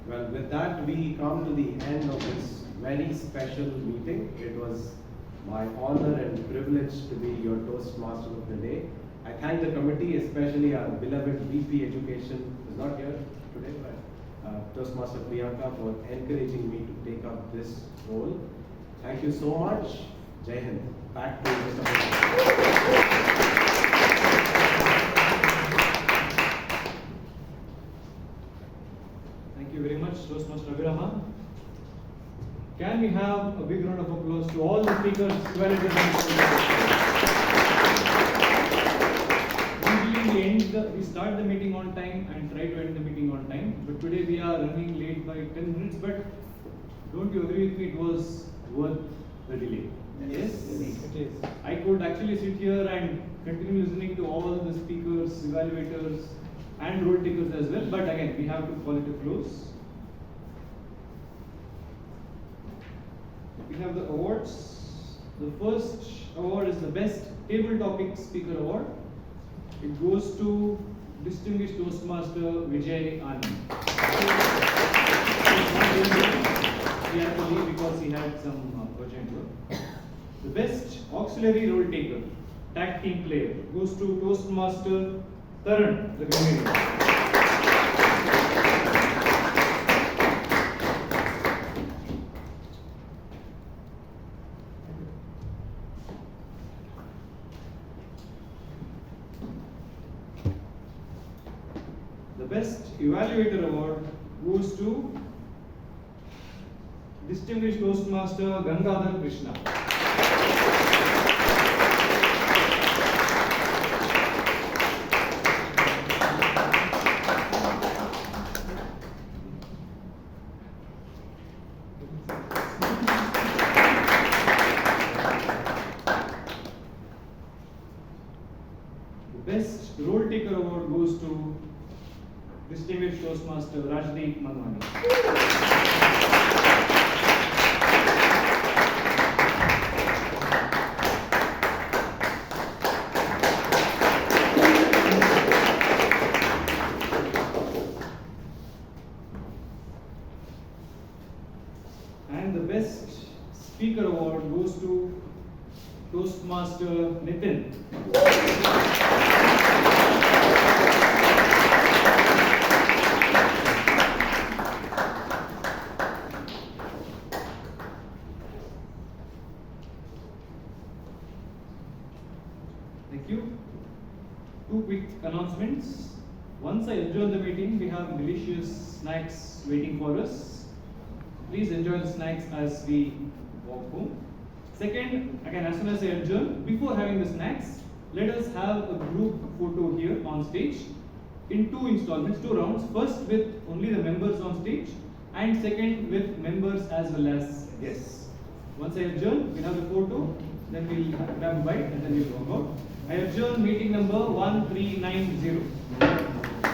Well, with that, we come to the end of this very special meeting. It was my honor and privilege to be your Toastmaster of the Day. I thank the committee, especially our beloved VP Education, who is not here today, but Toastmaster Priyanka, for encouraging me to take up this role. Thank you so much. Jai Hind. Back to Mr. Thank you very much, Toastmaster Abhirama. Can we have a big round of applause to all the speakers, Usually we start the meeting on time and try to end the meeting on time, but today we are running late by 10 minutes, but don't you agree with me, it was worth the delay? Yes, it is. I could actually sit here and continue listening to all the speakers, evaluators, and role takers as well, but again, we have to call it a close. We have the awards. The first award is the Best Table Topic Speaker Award. It goes to Distinguished Toastmaster Vijay Anand. He had to leave because he had some urgent work. The Best Auxiliary Role Taker, Tag Team Player, goes to Toastmaster Taran, the Grenadier. The Best Evaluator Award goes to Distinguished Toastmaster Gangadhar Krishna. The Best Role Taker Award goes to distinguished Toastmaster Rajdeep Manwani. And the best speaker award goes to Toastmaster Nitin. Thank you. Two quick announcements. Once I adjourn the meeting, we have delicious snacks waiting for us. Please enjoy the snacks as we walk home. Second, again, as soon as I adjourn, before having the snacks, let us have a group photo here on stage in two installments, 2 rounds. First with only the members on stage, and second with members as well as guests. Once I adjourn, we'll have the photo, then we'll grab a bite, and then we'll walk out. I adjourn meeting number 1390.